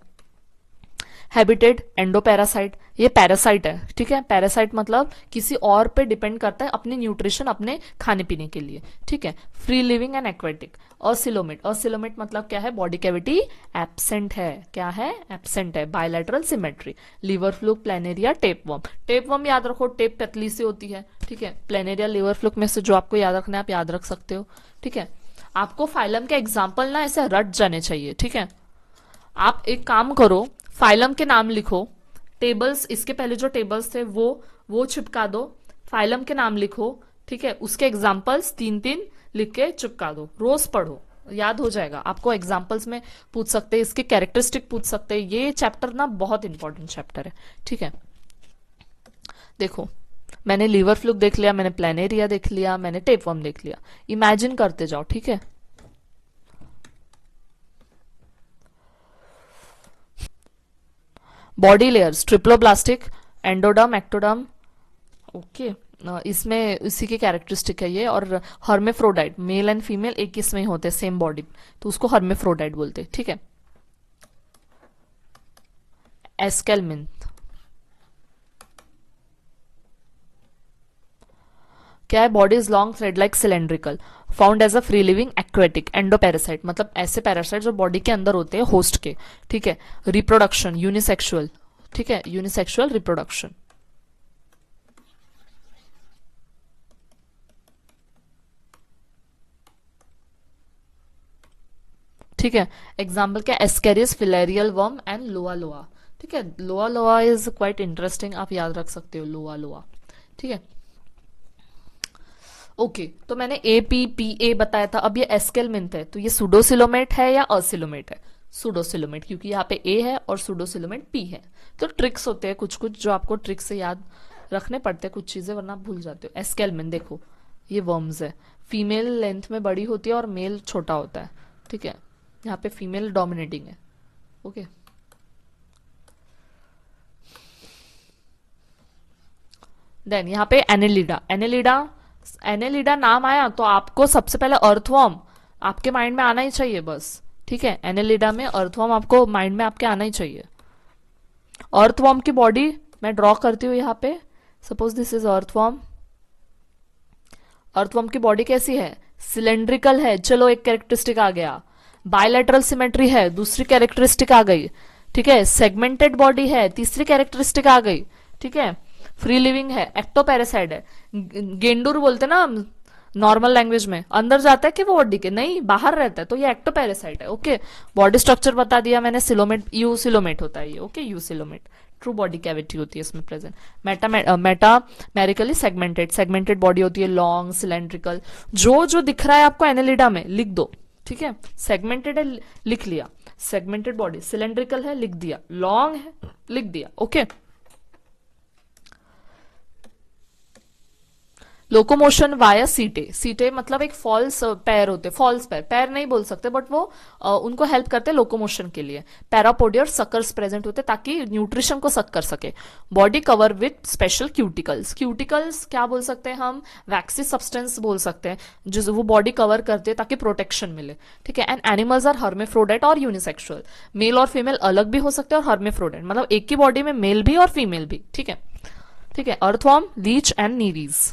हैबिटेट, एंडोपैरासाइट, ये पैरासाइट है, ठीक है। पैरासाइट मतलब किसी और पे डिपेंड करता है अपने न्यूट्रिशन, अपने खाने पीने के लिए, ठीक है। Free living and aquatic. Acoelomate, acoelomate मतलब क्या है, बॉडी कैविटी एब्सेंट है, क्या है, एब्सेंट है, bilateral symmetry. Liver fluke, planaria, tapeworm. Tapeworm याद रखो, टेप पतली सी होती है, ठीक है। प्लेनेरिया, लीवर फ्लूक में से जो आपको याद रखना है आप याद रख सकते हो, ठीक है। आपको फाइलम के एग्जाम्पल ना ऐसे रट जाने चाहिए, ठीक है। आप एक काम करो, फाइलम के नाम लिखो, टेबल्स, इसके पहले जो टेबल्स थे वो चिपका दो, फाइलम के नाम लिखो, ठीक है, उसके एग्जाम्पल्स 3-3 लिख के चिपका दो, रोज पढ़ो, याद हो जाएगा आपको। एग्जाम्पल्स में पूछ सकते हैं, इसके कैरेक्टरिस्टिक पूछ सकते हैं, ये चैप्टर ना बहुत इंपॉर्टेंट चैप्टर है, ठीक है। देखो, मैंने लीवर फ्लूक देख लिया, मैंने प्लेनेरिया देख लिया, मैंने टेपवर्म देख लिया, इमेजिन करते जाओ, ठीक है। Body layers, triploblastic, endoderm, ectoderm, okay, इसमें इसी के कैरेक्टरिस्टिक है ये। और हर्मेफ्रोडाइट, मेल एंड फीमेल एक ही इसमें ही होते हैं, सेम बॉडी, तो उसको हर्मेफ्रोडाइट बोलते हैं, ठीक है। एस्केलमिन्थ क्या है, body is long thread like cylindrical, found as a free living aquatic, endoparasite मतलब ऐसे पैरासाइट जो बॉडी के अंदर होते हैं होस्ट के, ठीक है। रिप्रोडक्शन, यूनिसेक्सुअल, ठीक है, यूनिसेक्सुअल रिप्रोडक्शन, ठीक है। एग्जाम्पल क्या, एस्केरियस, फिलेरियल वर्म एंड लोआ लोआ, ठीक है। लोआ लोआ इज क्वाइट इंटरेस्टिंग, आप याद रख सकते हो, लोआ लोआ, ठीक है। ओके, तो मैंने ए पी पी ए बताया था, अब ये एस्केलमिन्थ है, तो ये सुडोसिलोमेट है या असिलोमेट है, सुडोसिलोमेट, क्योंकि यहाँ पे ए है और सुडोसिलोमेट पी है। तो ट्रिक्स होते हैं कुछ कुछ जो आपको ट्रिक से याद रखने पड़ते हैं कुछ चीजें, वरना आप भूल जाते हो। एस्केलमिन देखो, ये वर्म्स है, फीमेल लेंथ में बड़ी होती है और मेल छोटा होता है, ठीक है। यहाँ पे फीमेल डोमिनेटिंग है, ओके। देन यहाँ पे एनेलिडा, एनेलिडा, एनेलिडा नाम आया तो आपको सबसे पहले अर्थवर्म आपके माइंड में आना ही चाहिए बस, ठीक है। एनेलिडा में अर्थवर्म आपको माइंड में आपके आना ही चाहिए। अर्थवर्म की बॉडी मैं ड्रॉ करती हूँ यहाँ पे, suppose this is earthworm. Earthworm की बॉडी कैसी है, सिलेंड्रिकल है, चलो एक कैरेक्टरिस्टिक आ गया, बायलैटरल सिमेट्री है, दूसरी कैरेक्टरिस्टिक आ गई, ठीक है। सेगमेंटेड बॉडी है, तीसरी कैरेक्टरिस्टिक आ गई, ठीक है। फ्री लिविंग है, एक्टोपैरासाइड है, गेंडूर बोलते ना नॉर्मल लैंग्वेज में, अंदर जाता है कि वो बॉडी के नहीं बाहर रहता है, तो ये एक्टोपैरासाइट है, ओके। बॉडी स्ट्रक्चर बता दिया मैंने, सिलोमेट, यूसिलोमेट होता है ये, okay, eucoelomate, true body cavity होती है इसमें present. Metamerically segmented, segmented body होती है, लॉन्ग सिलेंड्रिकल, जो जो दिख रहा है आपको एनेलिडा में लिख दो, ठीक है। सेगमेंटेड है लिख लिया, सेगमेंटेड बॉडी, सिलेंड्रिकल है लिख दिया, लॉन्ग है लिख दिया, ओके। लोकोमोशन वाया सीटे, सीटे मतलब एक फॉल्स पैर होते, फॉल्स पैर, पैर नहीं बोल सकते बट वो उनको हेल्प करते हैं लोकोमोशन के लिए। पैरापोडिया और सकर्स प्रेजेंट होते ताकि न्यूट्रिशन को सक कर सके। Body cover with special cuticles, cuticles क्या बोल सकते हैं हम, वैक्सी सब्सटेंस बोल सकते हैं, जो वो बॉडी कवर करते हैं ताकि प्रोटेक्शन मिले, ठीक है। एंड एनिमल्स आर हर्मेफ्रोडाइट और यूनिसेक्सुअल, मेल और फीमेल अलग भी हो सकते हैं, और हर्मेफ्रोडाइट मतलब एक ही बॉडी में मेल भी और फीमेल भी, ठीक है, ठीक है। अर्थवॉर्म, लीच एंड नीरीज,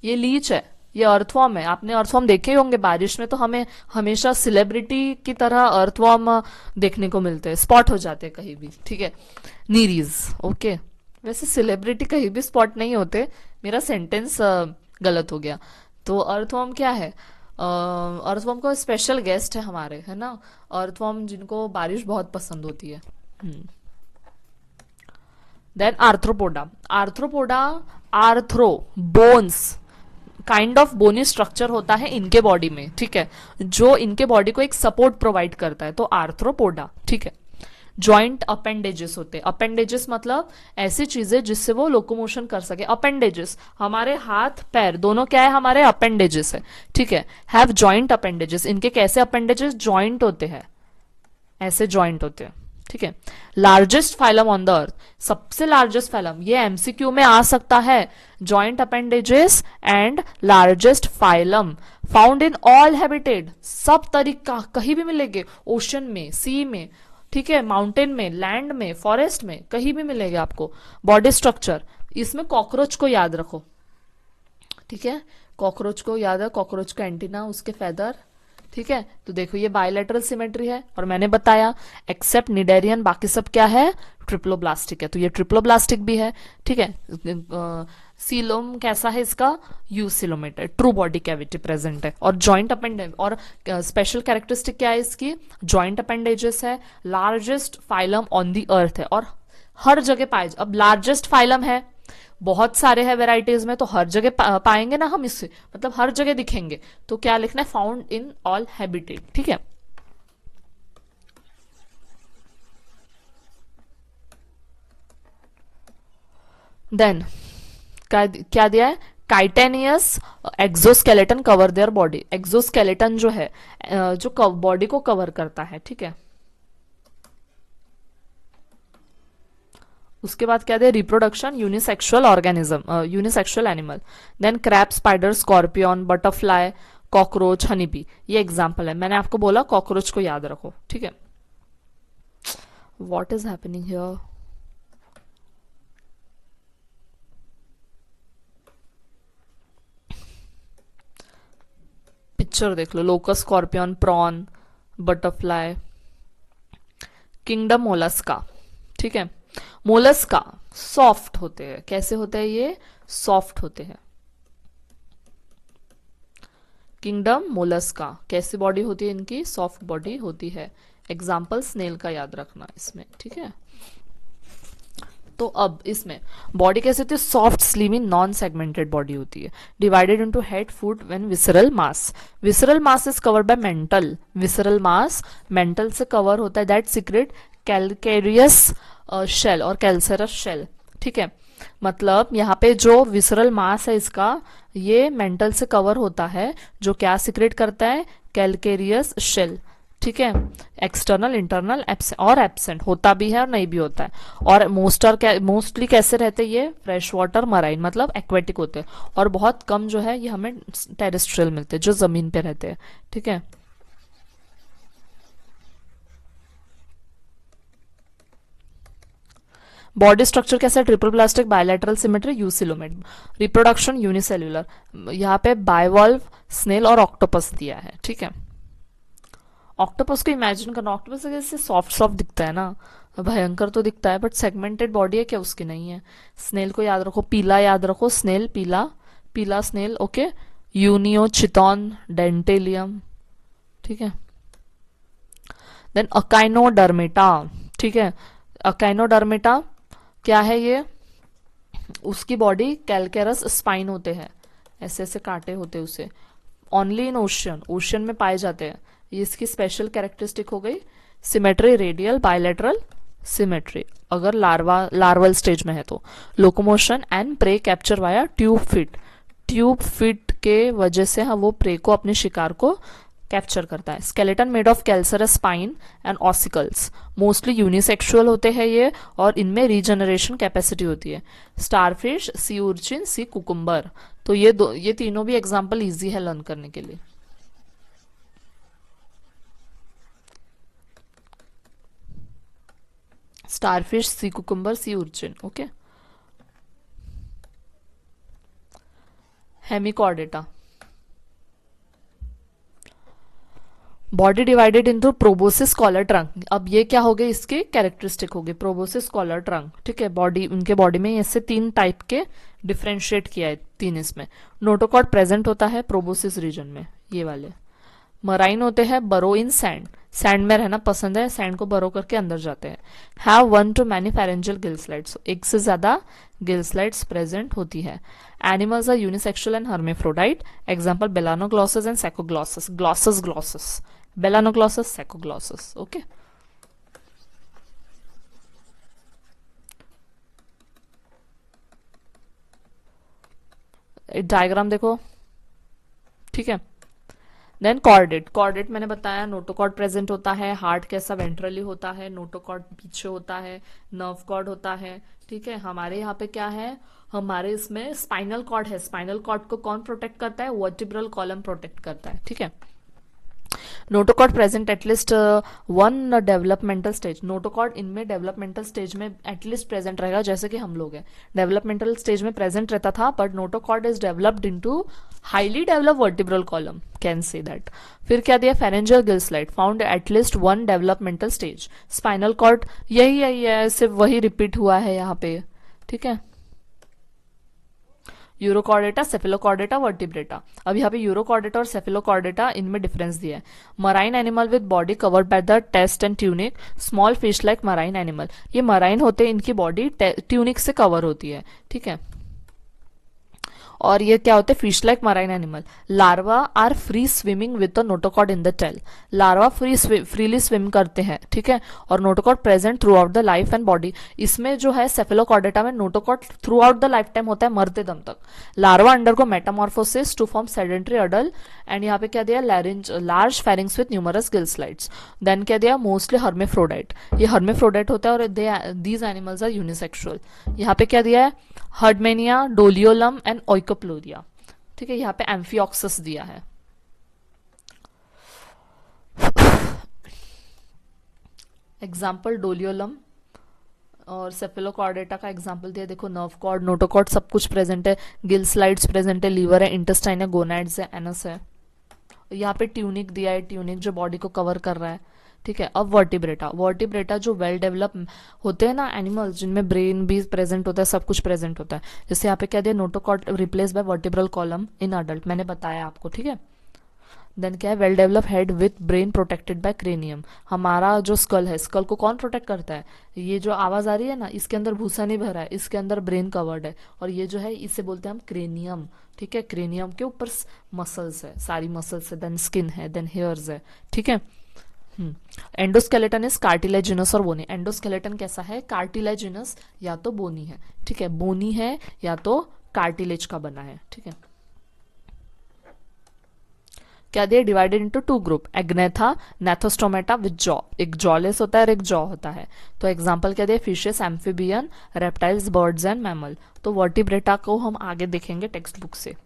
ये लीच है, ये अर्थवॉर्म है। आपने अर्थवॉर्म देखे ही होंगे, बारिश में तो हमें हमेशा सेलिब्रिटी की तरह अर्थवॉर्म देखने को मिलते हैं, स्पॉट हो जाते हैं कहीं भी, ठीक है। Nereis, okay. वैसे सेलिब्रिटी कहीं भी स्पॉट नहीं होते, मेरा सेंटेंस गलत हो गया। तो अर्थवॉर्म क्या है, अर्थवॉर्म को स्पेशल गेस्ट है हमारे, है ना, अर्थवॉर्म जिनको बारिश बहुत पसंद होती है। Then Arthropoda, Arthropoda, arthro bones, kind of bony structure होता है इनके बॉडी में, ठीक है, जो इनके बॉडी को एक सपोर्ट प्रोवाइड करता है, तो आर्थ्रोपोडा, ठीक है। जॉइंट अपेंडेजेस होते हैं, अपेंडेजेस मतलब ऐसी चीजें जिससे वो लोकोमोशन कर सके। अपेंडेजेस हमारे हाथ पैर दोनों क्या है, हमारे अपेंडेजेस है, ठीक है। हैव जॉइंट अपेंडेजेस, इनके कैसे अपेंडेजेस, जॉइंट होते हैं, ऐसे जॉइंट होते हैं, ठीक है। Largest phylum on the earth, सबसे लार्जेस्ट फाइलम, ये एमसीक्यू में आ सकता है। Joint appendages and largest phylum found in all habitat, सब तरीका कहीं भी मिलेंगे, ओशन में, सी में, ठीक है, माउंटेन में, लैंड में, फॉरेस्ट में, कहीं भी मिलेंगे आपको। बॉडी स्ट्रक्चर, इसमें कॉकरोच को याद रखो, ठीक है, कॉकरोच को याद है, कॉकरोच का एंटीना, उसके फेदर, ठीक है। तो देखो ये बायलैटरल सिमेट्री है, और मैंने बताया एक्सेप्ट निडेरियन बाकी सब क्या है, ट्रिप्लोब्लास्टिक है, तो ये ट्रिप्लोब्लास्टिक भी है, ठीक है। सीलोम कैसा है इसका, यूसिलोमेट है, ट्रू बॉडी कैविटी प्रेजेंट है, और जॉइंट अपेंडेज, और स्पेशल कैरेक्टरिस्टिक क्या है इसकी, जॉइंट अपेंडेजेस है, लार्जेस्ट फाइलम ऑन दी अर्थ है, और हर जगह पाए। अब लार्जेस्ट फाइलम है, बहुत सारे हैं वेराइटीज में, तो हर जगह पाएंगे ना हम इससे, मतलब हर जगह दिखेंगे, तो क्या लिखना है, फाउंड इन ऑल हैबिटेट, ठीक है। देन क्या दिया है, chitinous exoskeleton cover their body, exoskeleton जो है जो बॉडी को कवर करता है, ठीक है। उसके बाद क्या दे, reproduction, unisexual organism, unisexual animal. Then crab, spider, scorpion, butterfly, cockroach, honeybee, ये एग्जाम्पल है। मैंने आपको बोला कॉकरोच को याद रखो, ठीक है। What is happening here, picture देख लो, locust, scorpion, prawn, butterfly, kingdom mollusca, ठीक है। मोलस्का सॉफ्ट होते हैं, कैसे होते हैं ये, सॉफ्ट होते हैं। किंगडम मोलस्का कैसी बॉडी होती है इनकी, सॉफ्ट बॉडी होती है। एग्जाम्पल स्नेल का याद रखना इसमें, ठीक है। तो अब इसमें बॉडी कैसे होती है, soft slimy non segmented body होती है, divided into head, foot and visceral mass. Visceral mass is covered by mental, visceral mass mental से कवर होता है, दैट सीक्रेट कैलकेरियस शेल और कैल्सरस शेल, ठीक है। मतलब यहाँ पे जो विसरल मास है इसका, ये मेंटल से कवर होता है, जो क्या सिक्रेट करता है, कैलकेरियस शेल, ठीक है। एक्सटर्नल, इंटरनल और एब्सेंट होता भी है और नहीं भी होता है। और मोस्टली कैसे रहते हैं ये, फ्रेश वाटर मराइन मतलब एक्वेटिक होते हैं, और बहुत कम जो है ये हमें टेरेस्ट्रियल मिलते हैं, जो जमीन पे रहते हैं, ठीक है। बॉडी स्ट्रक्चर कैसा है, triple plastic, bilateral symmetry, eucoelomate. Reproduction unicellular, यहाँ पे बायवॉल्व, स्नेल और ऑक्टोपस दिया है, ठीक है। ऑक्टोपस को इमेजिन करना, ऑक्टोपस कैसे सॉफ्ट सॉफ्ट दिखता है ना, भयंकर तो दिखता है, बट सेगमेंटेड बॉडी है क्या, उसकी नहीं है। स्नेल को याद रखो, पीला याद रखो, स्नेल पीला, पीला स्नेल, ओके। यूनियो, चितॉन, डेंटेलियम, ठीक है। देन अकाइनोडर्मेटा, ठीक है। अकाइनोडर्मेटा क्या है ये, उसकी बॉडी कैलकेरस स्पाइन होते हैं, ऐसे ऐसे कांटे होते हैं उसे, ओनली इन ओशियन, ओशियन में पाए जाते हैं। ये इसकी स्पेशल कैरेक्टरिस्टिक हो गई। सिमेट्री रेडियल बायलैटरल सिमेट्री अगर लार्वल स्टेज में है तो। Locomotion and prey capture via tube feet, tube feet के वजह से हाँ वो प्रे को, अपने शिकार को कैप्चर करता है। Skeleton made of calcareous spine and ossicles, mostly unisexual होते हैं ये, और इनमें रीजनरेशन कैपेसिटी होती है। स्टारफिश, सी उर्चिन, सी कुकुम्बर, तो ये तीनों भी एग्जाम्पल इजी है लर्न करने के लिए। Starfish, sea cucumber, sea urchin, okay. Hemichordata, body divided into proboscis collar trunk. अब ये क्या हो गए, इसके कैरेक्टरिस्टिक हो गए, प्रोबोसिस कॉलर ट्रंक, ठीक है। बॉडी, उनके बॉडी में ऐसे तीन टाइप के डिफ्रेंशिएट किया है, तीन इसमें। नोटोकॉर्ड प्रेजेंट होता है प्रोबोसिस रीजन में, ये वाले। मराइन होते हैं बरो इन सैंड, सैंड में रहना पसंद है, सैंड को बरो करके अंदर जाते हैं। Have one to many pharyngeal gill slides, एक से ज्यादा गिल स्लाइड्स प्रेजेंट होती है। Animals are unisexual and hermaphrodite, example balanoglossus and saccoglossus, glossus glossus, balanoglossus, saccoglossus, okay. Diagram देखो, ठीक है। देन कॉर्डेट, कॉर्डेट मैंने बताया नोटोकॉर्ड प्रेजेंट होता है, हार्ट कैसा वेंट्रली होता है, नोटोकॉर्ड पीछे होता है, नर्व कॉर्ड होता है, ठीक है। हमारे यहाँ पे क्या है, हमारे इसमें स्पाइनल कॉर्ड है, स्पाइनल कॉर्ड को कौन प्रोटेक्ट करता है, वर्टिब्रल कॉलम प्रोटेक्ट करता है, ठीक है। Notochord present at least one developmental stage, notochord इनमें डेवलपमेंटल स्टेज में एटलीस्ट प्रेजेंट रहेगा, जैसे कि हम लोग हैं डेवलपमेंटल स्टेज में प्रेजेंट रहता था, but notochord is developed into highly develop vertebral column, can say that. फिर क्या दिया, pharyngeal gill slide found at least one developmental stage. Spinal cord यही है, सिर्फ वही रिपीट हुआ है यहाँ पे, ठीक है। Urochordata, Cephalochordata, vertebrata. अब यहाँ पे यूरोकॉर्डेटा और सेफेलोकॉर्डेटा, इनमें डिफरेंस दिया है। Marine animal with body covered by the test and tunic, small fish like marine animal, ये मराइन होते हैं, इनकी बॉडी ट्यूनिक से कवर होती है, ठीक है। और ये क्या होते हैं, fish like marine animal. Larva are free swimming with the notochord in the tail, larva freely swim करते हैं, ठीक है। और notochord present throughout the life and body, इसमें जो है सेफेलोकॉर्डेटा में notochord throughout the lifetime होता है, मरते दम तक। Larva undergo metamorphosis to form sedentary adult, and यहाँ पे क्या दिया, large pharynx with numerous gill slides. Then क्या दिया, मोस्टली हर्मेफ्रोडाइट, ये हर्मेफ्रोडाइट होता है, और दीज एनिमल्स आर यूनिसेक्सुअल। यहाँ पे क्या दिया है, हर्डमेनिया, डोलियोलम एंड ओइकोप्लोरिया, ठीक है। यहाँ पे एम्फिऑक्सस दिया है। एग्जाम्पल डोलियोलम और सेफेलोकॉर्डेटा का एग्जाम्पल दिया, देखो नर्व कॉर्ड, नोटोकॉर्ड सब कुछ प्रेजेंट है, गिल स्लाइड्स प्रेजेंट है, लीवर है, इंटेस्टाइन है, गोनाइड्स है, एनस है। यहाँ पे ट्यूनिक दिया है, ट्यूनिक जो बॉडी को कवर कर रहा है, ठीक है। अब वर्टिब्रेटा, वर्टिब्रेटा जो वेल डेवलप होते हैं ना एनिमल्स, जिनमें ब्रेन भी प्रेजेंट होता है, सब कुछ प्रेजेंट होता है। जैसे यहाँ पे क्या दिया, notochord replace by vertebral column in adult, मैंने बताया आपको, ठीक है। देन क्या है, well develop head with brain protected by cranium, हमारा जो स्कल है, स्कल को कौन प्रोटेक्ट करता है, ये जो आवाज आ रही है ना, इसके अंदर भूसा नहीं भरा है, इसके अंदर ब्रेन कवर्ड है, और ये जो है इसे बोलते हैं हम क्रेनियम, ठीक है। क्रेनियम के ऊपर मसल्स है, सारी मसल्स है, देन स्किन है, देन हेयर्स है, ठीक है। एंडोस्केलेटन इज कार्टिलेजिनस और बोनी, एंडोस्केलेटन कैसा है, कार्टिलेजिनस या तो बोनी है, ठीक है, बोनी है या तो कार्टिलेज का बना है, ठीक है। क्या दिया, divided into two group, Agnatha, Gnathostomata with jaw, एक जॉलेस होता है और एक जॉ होता है। तो एग्जांपल क्या दिया, fishes, amphibian, reptiles, birds and mammal. तो वर्टिब्रेटा को हम आगे देखेंगे टेक्स्ट बुक से।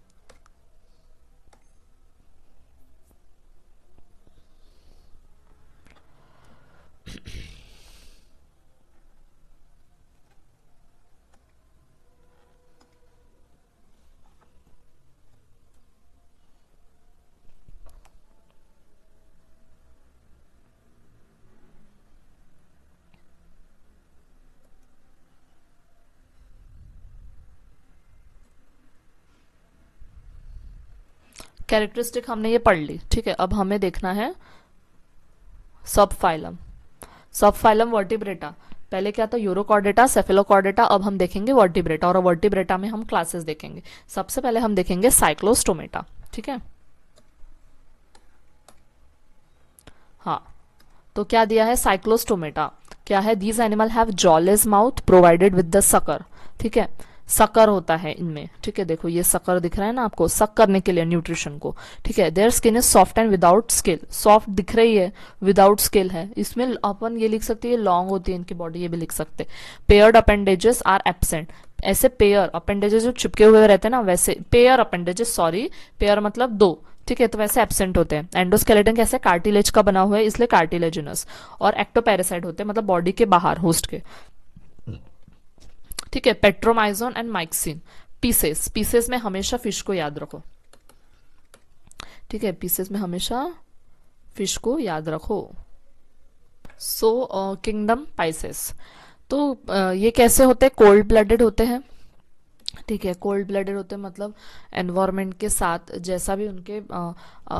कैरेक्टरिस्टिक हमने ये पढ़ ली, ठीक है। अब हमें देखना है सब फाइलम। सब फाइलम वर्टिब्रेटा, पहले क्या था, यूरोकॉर्डेटा, सेफेलोकॉर्डेटा, अब हम देखेंगे वर्टिब्रेटा, और वर्टिब्रेटा में हम क्लासेस देखेंगे। सबसे पहले हम देखेंगे साइक्लोस्टोमेटा, ठीक है। हाँ, तो क्या दिया है, साइक्लोस्टोमेटा क्या है, these animal have jawless mouth provided with the sucker, ठीक है। सकर होता है इनमें, ठीक है। देखो ये सकर दिख रहा है ना आपको, सक करने के लिए न्यूट्रिशन को, ठीक है। Their skin is soft and without scale, soft दिख रही है, विदाउट स्केल है। इसमें अपन ये लिख सकते हैं लॉन्ग होती है इनकी बॉडी, ये भी लिख सकते। पेयर्ड अपेंडेजेस आर एब्सेंट, ऐसे पेयर अपेंडेजेस जो चिपके हुए रहते हैं ना, वैसे पेयर अपेंडेजेस, सॉरी पेयर मतलब दो, ठीक है, तो वैसे एब्सेंट होते हैं। एंडोस्केलेटन कैसे, कार्टिलेज का बना हुआ है इसलिए कार्टिलेजिनस, और एक्टोपैरासाइट होते हैं मतलब बॉडी के बाहर, होस्ट के, ठीक है। पेट्रोमाइजोन एंड माइक्सिन, पीसेस, पीसेस में हमेशा फिश को याद रखो, ठीक है, पीसेस में हमेशा फिश को याद रखो। सो किंगडम पाइसेस, तो ये कैसे होते हैं, कोल्ड ब्लडेड होते हैं, ठीक है। कोल्ड ब्लडेड होते हैं मतलब एनवायरनमेंट के साथ, जैसा भी उनके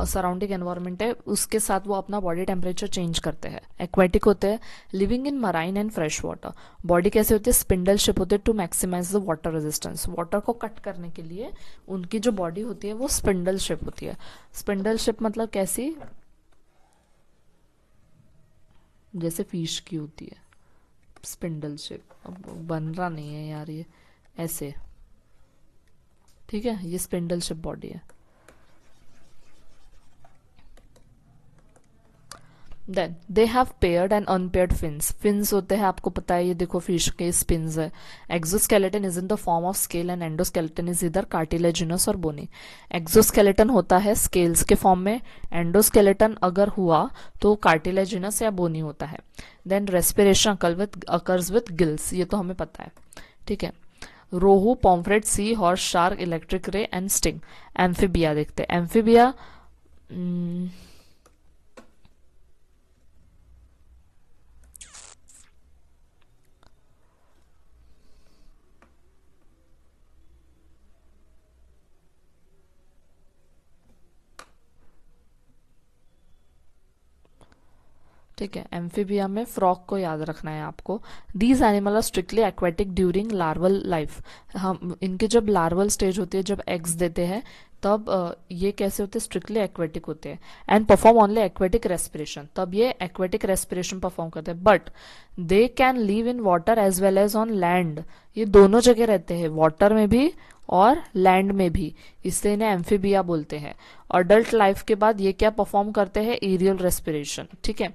सराउंडिंग एनवायरनमेंट है उसके साथ वो अपना बॉडी टेम्परेचर चेंज करते हैं। एक्वेटिक होते हैं, living in marine and fresh water. Body कैसे होती है, स्पिंडल शिप होते हैं to maximise the water resistance, water को कट करने के लिए उनकी जो बॉडी होती है वो स्पिंडल शिप होती है। स्पिंडल शिप मतलब कैसी, जैसे फिश की होती है स्पिंडल शिप, अब बन रहा नहीं है यार ये, ऐसे, ठीक है, ये स्पिंडल शिप बॉडी है। Then they have paired and unpaired fins, fins होते हैं आपको पता है, ये देखो फिश के स्पिन्स है। Exoskeleton is in the form of scale and endoskeleton is इधर कार्टिलेजिनस और बोनी। एक्सोस्केलेटन होता है स्केल्स के फॉर्म में, एंडोस्केलेटन अगर हुआ तो कार्टिलेजिनस या बोनी होता है। Then respiration occurs with gills, ये तो हमें पता है, ठीक है। Rohu, pomfret, sea horse, shark, electric ray and sting. Amphibia देखते हैं, एम्फीबिया ठीक है। एम्फीबिया में फ्रॉग को याद रखना है आपको। These animal are strictly aquatic during larval life, हम इनके जब लार्वल स्टेज होती है, जब एग्स देते हैं तब ये कैसे होते हैं, स्ट्रिक्टली एक्वेटिक होते हैं। And perform only aquatic respiration, तब ये एक्वेटिक रेस्पिरेशन परफॉर्म करते हैं। But they can live in water as well as on land, ये दोनों जगह रहते हैं, वाटर में भी और लैंड में भी, इसलिए इन्हें एम्फीबिया बोलते हैं। अडल्ट लाइफ के बाद ये क्या परफॉर्म करते हैं, एरियल रेस्पिरेशन, ठीक है।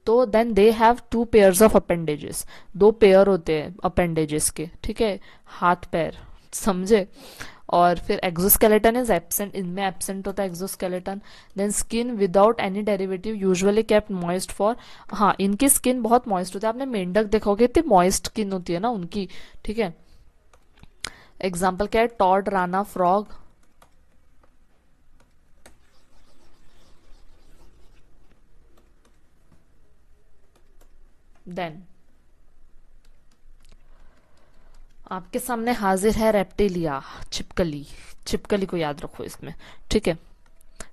तो then they have 2 pairs of appendages, 2 pair होते हैं अपेंडेजेस के, ठीक है, हाथ पैर, समझे। और फिर एक्सोस्केलेटन इज एब्सेंट, इनमें एब्सेंट होता है exoskeleton. Then skin without any derivative usually kept moist for, हाँ इनकी स्किन बहुत मॉइस्ट होती है, आपने मेंढक देखोगे इतनी मॉइस्ट स्किन होती है ना उनकी, ठीक है। एग्जाम्पल क्या है, टॉड, राना, फ्रॉग। देन आपके सामने हाजिर है रेप्टिलिया, छिपकली, छिपकली को याद रखो इसमें, ठीक है।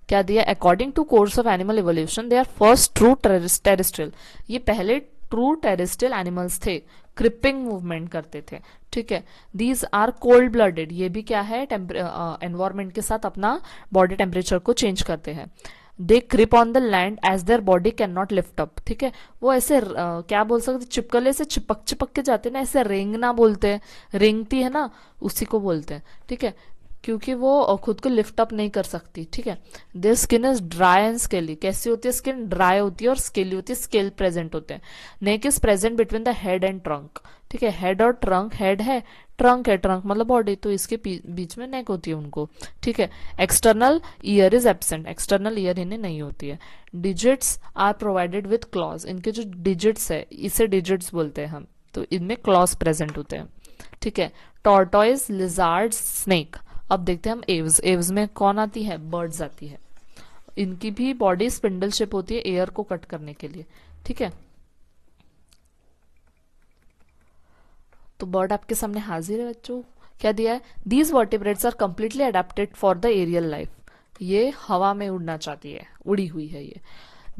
क्या दिया, according to course of animal evolution they are first true terrestrial, ये पहले ट्रू टेरेस्ट्रियल एनिमल्स थे, क्रिपिंग मूवमेंट करते थे, ठीक है। दीज आर कोल्ड ब्लडेड, ये भी क्या है, एनवायरमेंट के साथ अपना बॉडी टेम्परेचर को चेंज करते हैं। They creep on the land as their body can not lift up, ठीक है। वो ऐसे क्या बोल सकते, चिपकले से चिपक चिपक के जाते हैं ना, ऐसे रेंगना बोलते हैं, रेंगती है ना, उसी को बोलते हैं, ठीक है, क्योंकि वो खुद को लिफ्ट अप नहीं कर सकती, ठीक है। Their skin is dry and scaly, कैसी होती है स्किन, ड्राई होती है और स्केली होती है, स्केल प्रेजेंट होते हैं। नेक is present between the head and trunk, ठीक है, हेड और ट्रंक, हेड है, ट्रंक है, ट्रंक मतलब बॉडी, तो इसके बीच में नेक होती है उनको, ठीक है। External ear is absent, external ear इन्हें नहीं होती है। Digits are provided with claws, इनके जो डिजिट्स है इसे डिजिट्स बोलते हैं हम, तो इनमें क्लॉज प्रेजेंट होते हैं, ठीक है। Tortoise, lizard, snake. अब देखते हैं हम एव्स, एव्स में कौन आती है, बर्ड्स आती है, इनकी भी बॉडी स्पिंडल शेप होती है एयर को कट करने के लिए, ठीक है। तो बर्ड आपके सामने हाजिर है बच्चों, क्या दिया है, these vertebrates are completely adapted for the aerial life, ये हवा में उड़ना चाहती है, उड़ी हुई है ये।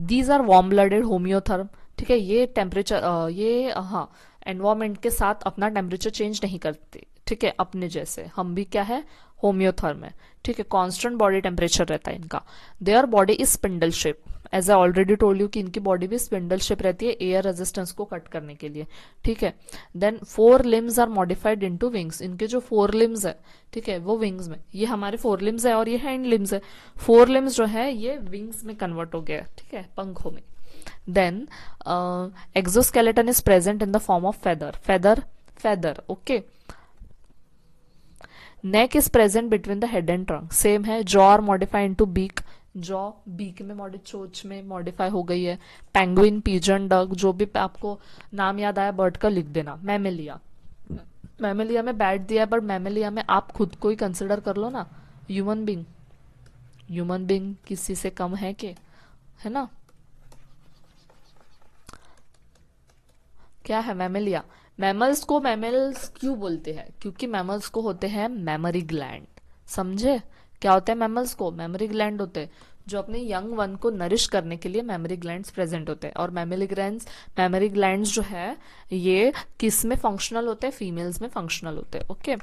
These are warm blooded homeotherm, ठीक है, ये टेम्परेचर ये हाँ एनवायरमेंट के साथ अपना टेम्परेचर चेंज नहीं करते, ठीक है, अपने जैसे हम भी क्या है, होम्योथर्म है, ठीक है, कांस्टेंट बॉडी टेम्परेचर रहता है इनका। Their body is spindle shape, as I already told you कि इनकी बॉडी भी स्पिंडल शेप रहती है एयर रेजिस्टेंस को कट करने के लिए, ठीक है। Then 4 limbs are modified into wings, इनके जो 4 लिम्स है, ठीक है, वो विंग्स में, ये हमारे 4 लिम्स है और ये हैंड लिम्स है, 4 लिम्स जो है ये विंग्स में कन्वर्ट हो गया, ठीक है, पंखों में। Then exoskeleton is present in the form of feather, okay. Neck is present between the head and trunk, same है। Jaw are modify into beak, jaw beak में चोच में मॉडिफाई हो गई है। पेंगुइन, पिजन, डक, जो भी आपको नाम याद आया बर्ड का लिख देना। मैमेलिया, मैमेलिया में बैठ दिया, बट मैमेलिया में आप खुद को ही कंसिडर कर लो ना, ह्यूमन बींग किसी से कम है के, है ना। क्या है मैमेलिया? मैमल्स को मैमल्स क्यों बोलते हैं? क्योंकि मैमल्स को होते हैं मैमरी ग्लैंड, समझे? क्या होते हैं मैमल्स को? मैमरी ग्लैंड होते हैं, जो अपने यंग वन को नरिश करने के लिए मैमरी ग्लैंड्स प्रेजेंट होते हैं। और मैमरी ग्लैंड्स जो है ये किस में फंक्शनल होते हैं? फीमेल्स में फंक्शनल होते हैं, okay.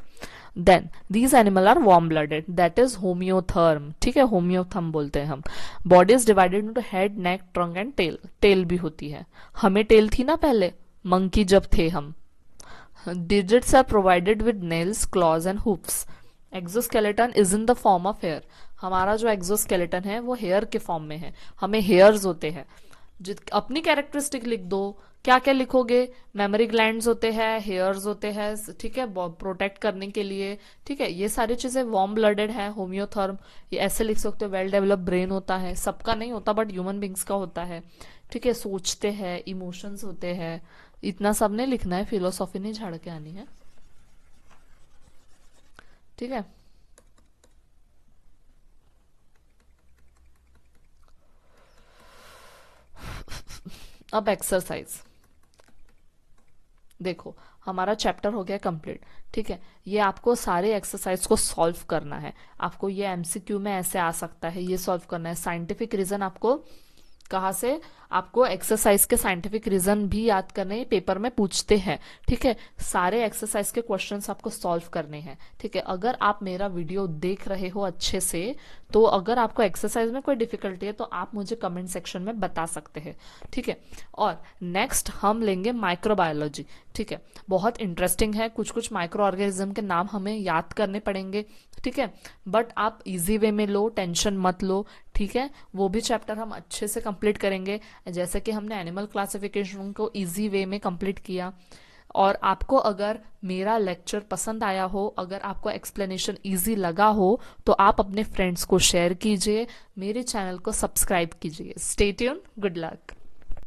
Then these animal are warm blooded, that is homeotherm, ठीक है, होम्योथर्म बोलते हैं हम। Body is divided into head, neck, trunk and tail, tail भी होती है। हमें टेल थी ना पहले, मंकी जब थे हम। Digits are provided with nails, claws and hooves. Exoskeleton is in the form of hair. हमारा जो एक्सोस्केलेटन है वो हेयर के फॉर्म में है, हमें हेयर्स होते हैं। अपनी कैरेक्टरिस्टिक लिख दो, क्या क्या लिखोगे? मेमोरी ग्लैंड्स होते हैं, हेयर्स होते हैं, ठीक है, प्रोटेक्ट करने के लिए, ठीक है, ये सारी चीजें। वार्म ब्लडेड है, होम्योथर्म, ये ऐसे लिख सकते हो। वेल डेवलप ब्रेन होता है, सबका नहीं होता बट ह्यूमन बींग्स का होता है, ठीक है, सोचते हैं, इमोशंस होते हैं। इतना सब नहीं लिखना है, फिलोसॉफी नहीं झाड़ के आनी है, ठीक है। अब एक्सरसाइज देखो, हमारा चैप्टर हो गया कंप्लीट, ठीक है। ये आपको सारे एक्सरसाइज को सॉल्व करना है। आपको ये एमसीक्यू में ऐसे आ सकता है, ये सॉल्व करना है। साइंटिफिक रीजन आपको कहाँ से? आपको एक्सरसाइज के साइंटिफिक रीजन भी याद करने, पेपर में पूछते हैं, ठीक है। सारे एक्सरसाइज के क्वेश्चंस आपको सॉल्व करने हैं, ठीक है। अगर आप मेरा वीडियो देख रहे हो अच्छे से, तो अगर आपको एक्सरसाइज में कोई डिफिकल्टी है तो आप मुझे कमेंट सेक्शन में बता सकते हैं, ठीक है। और नेक्स्ट हम लेंगे माइक्रोबायोलॉजी, ठीक है। बहुत इंटरेस्टिंग है, कुछ कुछ माइक्रो ऑर्गेनिज्म के नाम हमें याद करने पड़ेंगे, ठीक है। बट आप इजी वे में लो, टेंशन मत लो, ठीक है। वो भी चैप्टर हम अच्छे से कंप्लीट करेंगे, जैसे कि हमने एनिमल क्लासिफिकेशन को इजी वे में कंप्लीट किया। और आपको अगर मेरा लेक्चर पसंद आया हो, अगर आपको एक्सप्लेनेशन इजी लगा हो, तो आप अपने फ्रेंड्स को शेयर कीजिए, मेरे चैनल को सब्सक्राइब कीजिए। Stay tune, good luck.